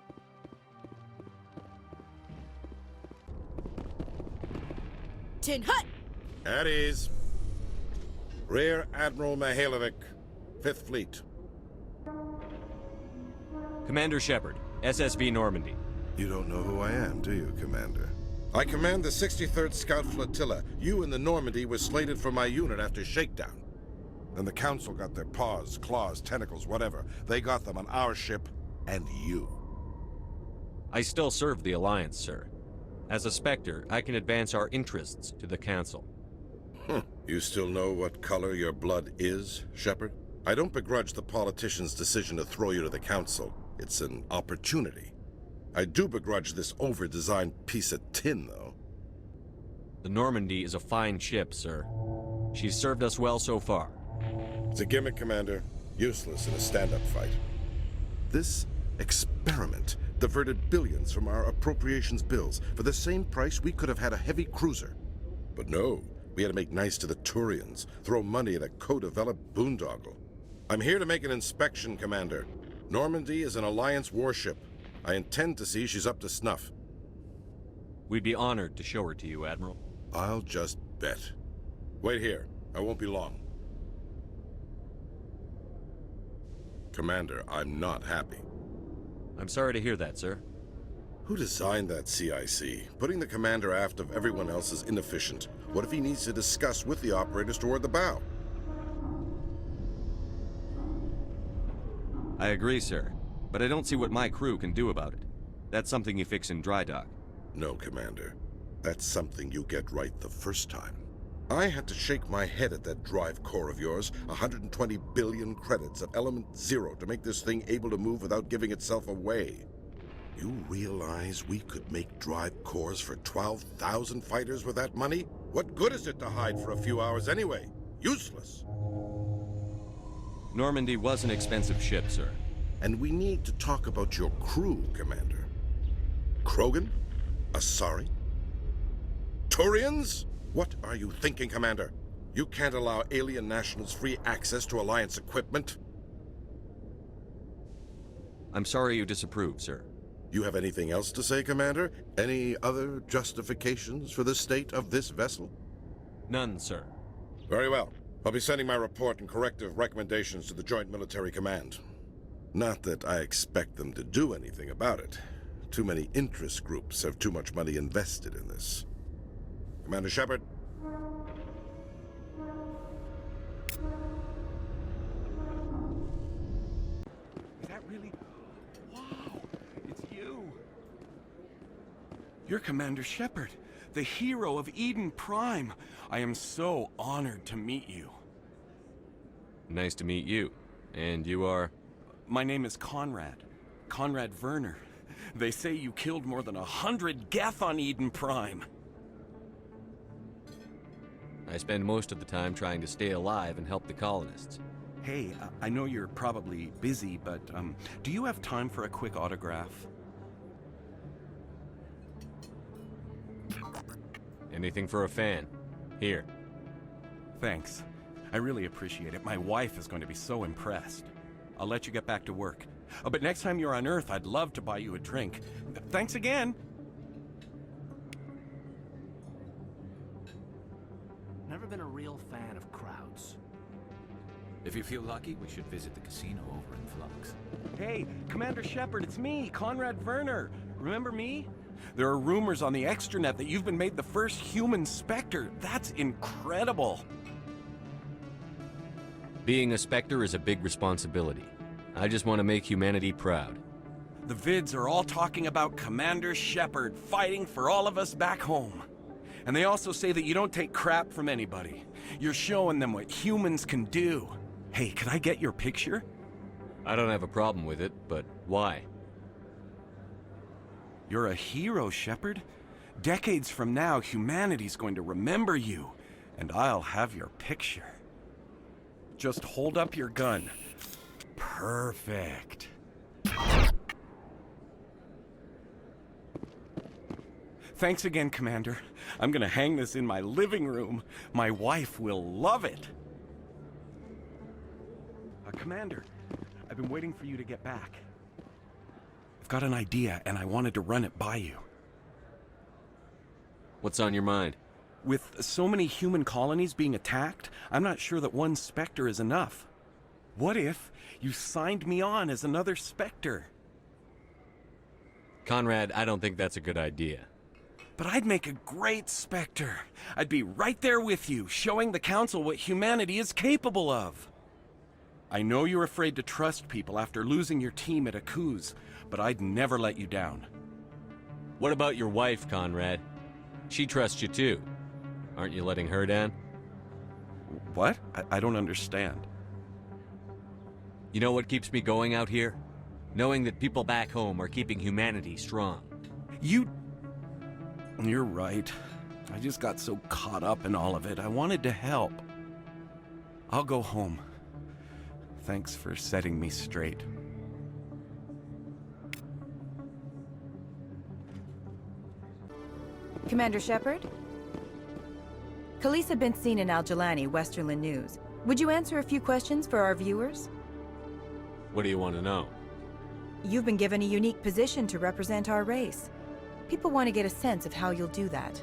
Tin Hut! At ease. Rear Admiral Mihailovic, 5th Fleet. Commander Shepard, SSV Normandy. You don't know who I am, do you, Commander? I command the 63rd Scout Flotilla. You and the Normandy were slated for my unit after shakedown. Then the Council got their paws, claws, tentacles, whatever. They got them on our ship, and you. I still serve the Alliance, sir. As a Spectre, I can advance our interests to the Council. You still know what color your blood is, Shepard? I don't begrudge the politician's decision to throw you to the Council. It's an opportunity. I do begrudge this over-designed piece of tin, though. The Normandy is a fine ship, sir. She's served us well so far. It's a gimmick, Commander. Useless in a stand-up fight. This experiment diverted billions from our appropriations bills. For the same price, we could have had a heavy cruiser. But no, we had to make nice to the Turians, throw money at a co-developed boondoggle. I'm here to make an inspection, Commander. Normandy is an Alliance warship. I intend to see she's up to snuff. We'd be honored to show her to you, Admiral. I'll just bet. Wait here. I won't be long. Commander, I'm not happy. I'm sorry to hear that, sir. Who designed that CIC? Putting the commander aft of everyone else is inefficient. What if he needs to discuss with the operators toward the bow? I agree, sir. But I don't see what my crew can do about it. That's something you fix in dry dock. No, Commander. That's something you get right the first time. I had to shake my head at that drive core of yours, 120 billion credits at element 0 to make this thing able to move without giving itself away. You realize we could make drive cores for 12,000 fighters with that money? What good is it to hide for a few hours anyway? Useless. Normandy was an expensive ship, sir. And we need to talk about your crew, Commander. Krogan? Asari? Turians? What are you thinking, Commander? You can't allow alien nationals free access to Alliance equipment. I'm sorry you disapprove, sir. You have anything else to say, Commander? Any other justifications for the state of this vessel? None, sir. Very well. I'll be sending my report and corrective recommendations to the Joint Military Command. Not that I expect them to do anything about it. Too many interest groups have too much money invested in this. Commander Shepard. Is that really? Wow, it's you. You're Commander Shepard, the hero of Eden Prime. I am so honored to meet you. Nice to meet you. And you are? My name is Conrad. Conrad Werner. They say you killed more than 100 Geth on Eden Prime. I spend most of the time trying to stay alive and help the colonists. Hey, I know you're probably busy, but do you have time for a quick autograph? Anything for a fan. Here. Thanks. I really appreciate it. My wife is going to be so impressed. I'll let you get back to work. But next time you're on Earth, I'd love to buy you a drink. Thanks again. If you feel lucky, we should visit the casino over in Flux. Hey, Commander Shepard, it's me, Conrad Werner. Remember me? There are rumors on the extranet that you've been made the first human Spectre. That's incredible. Being a Spectre is a big responsibility. I just want to make humanity proud. The vids are all talking about Commander Shepard fighting for all of us back home. And they also say that you don't take crap from anybody. You're showing them what humans can do. Hey, can I get your picture? I don't have a problem with it, but why? You're a hero, Shepard. Decades from now, humanity's going to remember you, and I'll have your picture. Just hold up your gun. Perfect. Thanks again, Commander. I'm gonna hang this in my living room. My wife will love it. Commander, I've been waiting for you to get back. I've got an idea, and I wanted to run it by you. What's on your mind? With so many human colonies being attacked, I'm not sure that one Spectre is enough. What if you signed me on as another Spectre? Conrad, I don't think that's a good idea. But I'd make a great Spectre. I'd be right there with you, showing the Council what humanity is capable of. I know you're afraid to trust people after losing your team at Akuz, but I'd never let you down. What about your wife, Conrad? She trusts you too. Aren't you letting her down? What? I don't understand. You know what keeps me going out here? Knowing that people back home are keeping humanity strong. You're right. I just got so caught up in all of it. I wanted to help. I'll go home. Thanks for setting me straight. Commander Shepard? Khalisah been seen in al-Jilani, Westerland News. Would you answer a few questions for our viewers? What do you want to know? You've been given a unique position to represent our race. People want to get a sense of how you'll do that.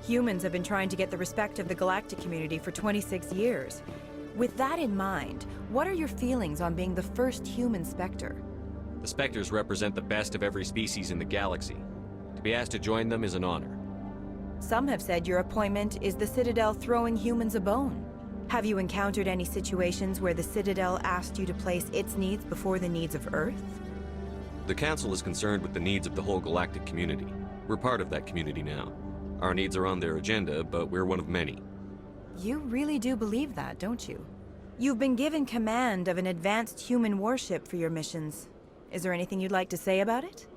Humans have been trying to get the respect of the galactic community for 26 years. With that in mind, what are your feelings on being the first human Spectre? The Spectres represent the best of every species in the galaxy. To be asked to join them is an honor. Some have said your appointment is the Citadel throwing humans a bone. Have you encountered any situations where the Citadel asked you to place its needs before the needs of Earth? The Council is concerned with the needs of the whole galactic community. We're part of that community now. Our needs are on their agenda, but we're one of many. You really do believe that, don't you? You've been given command of an advanced human warship for your missions. Is there anything you'd like to say about it?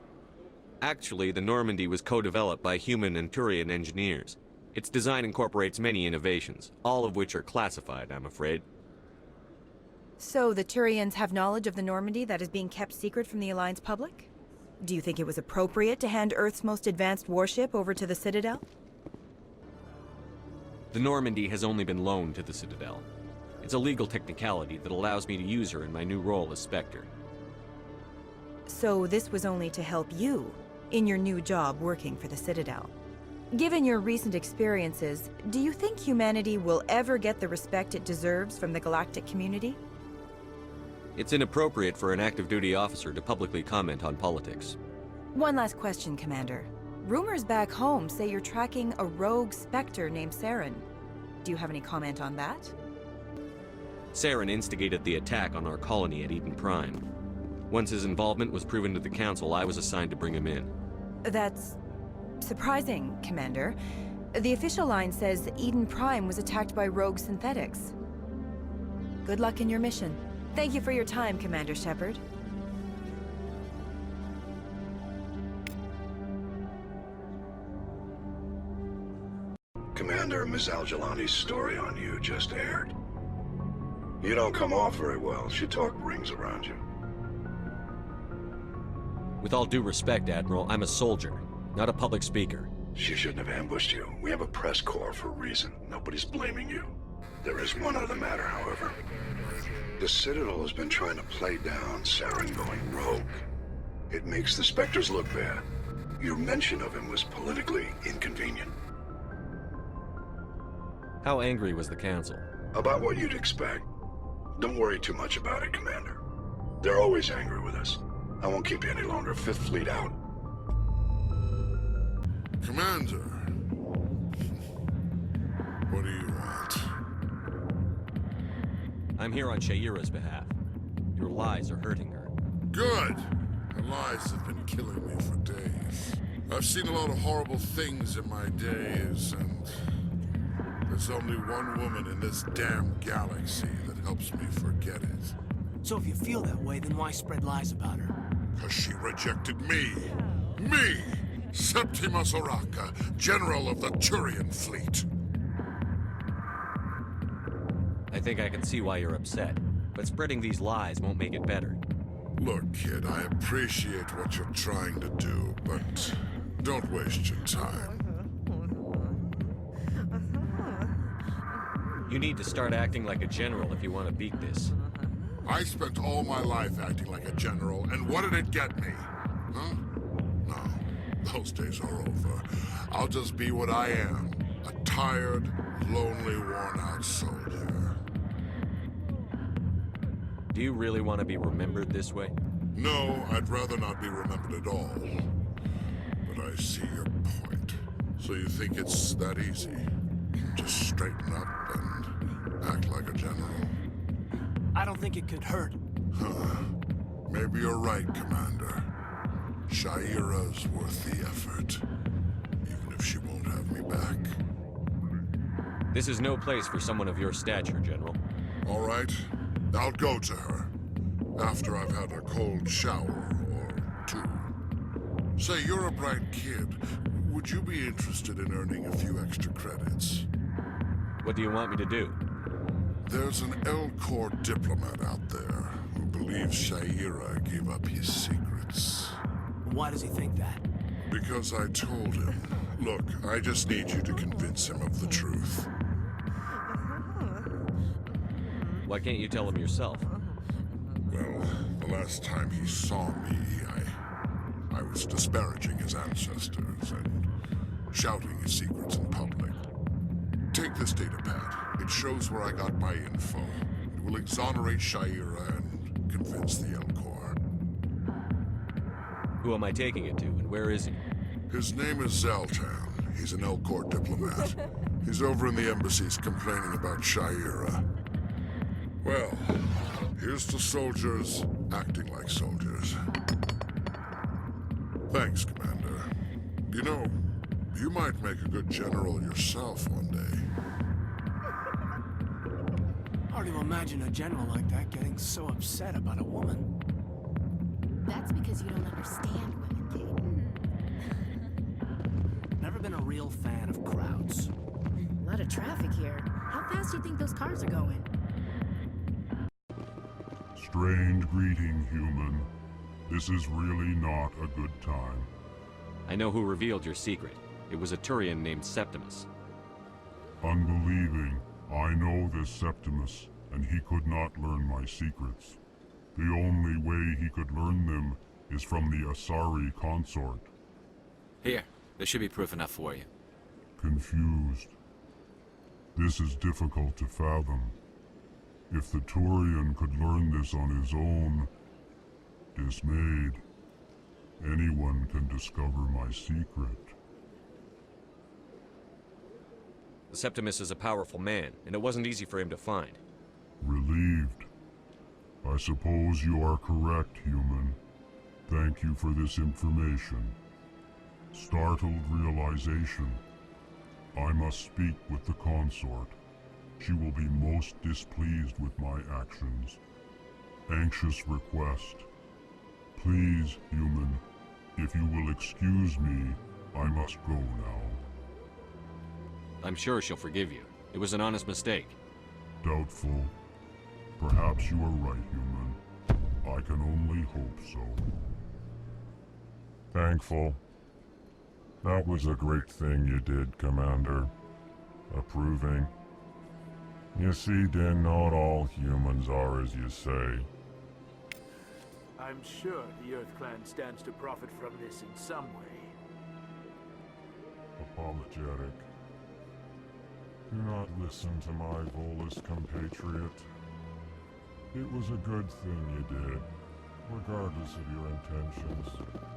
Actually, the Normandy was co-developed by human and Turian engineers. Its design incorporates many innovations, all of which are classified, I'm afraid. So the Turians have knowledge of the Normandy that is being kept secret from the Alliance public? Do you think it was appropriate to hand Earth's most advanced warship over to the Citadel? The Normandy has only been loaned to the Citadel. It's a legal technicality that allows me to use her in my new role as Spectre. So this was only to help you in your new job working for the Citadel. Given your recent experiences, do you think humanity will ever get the respect it deserves from the galactic community? It's inappropriate for an active duty officer to publicly comment on politics. One last question, Commander. Rumors back home say you're tracking a rogue Spectre named Saren. Do you have any comment on that? Saren instigated the attack on our colony at Eden Prime. Once his involvement was proven to the Council, I was assigned to bring him in. That's surprising, Commander. The official line says Eden Prime was attacked by rogue synthetics. Good luck in your mission. Thank you for your time, Commander Shepard. Commander, Ms. al-Jilani's story on you just aired. You don't come off very well. She talk rings around you. With all due respect, Admiral, I'm a soldier, not a public speaker. She shouldn't have ambushed you. We have a press corps for a reason. Nobody's blaming you. There is one other matter, however. The Citadel has been trying to play down Saren going rogue. It makes the Spectres look bad. Your mention of him was politically inconvenient. How angry was the Council? About what you'd expect. Don't worry too much about it, Commander. They're always angry with us. I won't keep you any longer. Fifth Fleet out. Commander. What do you want? I'm here on Shayira's behalf. Your lies are hurting her. Good! Her lies have been killing me for days. I've seen a lot of horrible things in my days, and there's only one woman in this damn galaxy that helps me forget it. So if you feel that way, then why spread lies about her? 'Cause she rejected me! Me! Septimus Oraka, General of the Turian Fleet! I think I can see why you're upset, but spreading these lies won't make it better. Look, kid, I appreciate what you're trying to do, but don't waste your time. You need to start acting like a general if you want to beat this. I spent all my life acting like a general, and what did it get me? Huh? No, those days are over. I'll just be what I am, a tired, lonely, worn-out soldier. Do you really want to be remembered this way? No, I'd rather not be remembered at all. But I see your point. So you think it's that easy? Just straighten up and act like a general? I don't think it could hurt. Huh. Maybe you're right, Commander. Shayira's worth the effort. Even if she won't have me back. This is no place for someone of your stature, General. All right. I'll go to her. After I've had a cold shower or two. Say, you're a bright kid. Would you be interested in earning a few extra credits? What do you want me to do? There's an L-Corps diplomat out there who believes Shayira gave up his secrets. Why does he think that? Because I told him. Look, I just need you to convince him of the truth. Why can't you tell him yourself? Well, the last time he saw me, I was disparaging his ancestors and shouting his secrets in public. Take this data pad. It shows where I got my info. It will exonerate Shayira and convince the L-Corps. Who am I taking it to, and where is he? His name is Xeltan. He's an L-Corps diplomat. He's over in the embassies complaining about Shayira. Well, here's to soldiers acting like soldiers. Thanks, Commander. You know, you might make a good general yourself one day. Hard to imagine a general like that getting so upset about a woman. That's because you don't understand women, Kate. Never been a real fan of crowds. A lot of traffic here. How fast do you think those cars are going? Strange greeting, human. This is really not a good time. I know who revealed your secret. It was a Turian named Septimus. Unbelieving. I know this Septimus, and he could not learn my secrets. The only way he could learn them is from the Asari Consort. Here, there should be proof enough for you. Confused. This is difficult to fathom. If the Turian could learn this on his own, dismayed, anyone can discover my secret. Septimus is a powerful man, and it wasn't easy for him to find. Relieved. I suppose you are correct, human. Thank you for this information. Startled realization. I must speak with the consort. She will be most displeased with my actions. Anxious request. Please, human, if you will excuse me, I must go now. I'm sure she'll forgive you. It was an honest mistake. Doubtful. Perhaps you are right, human. I can only hope so. Thankful. That was a great thing you did, Commander. Approving. You see, Din, not all humans are as you say. I'm sure the Earth Clan stands to profit from this in some way. Apologetic. Do not listen to my Volus compatriot. It was a good thing you did, regardless of your intentions.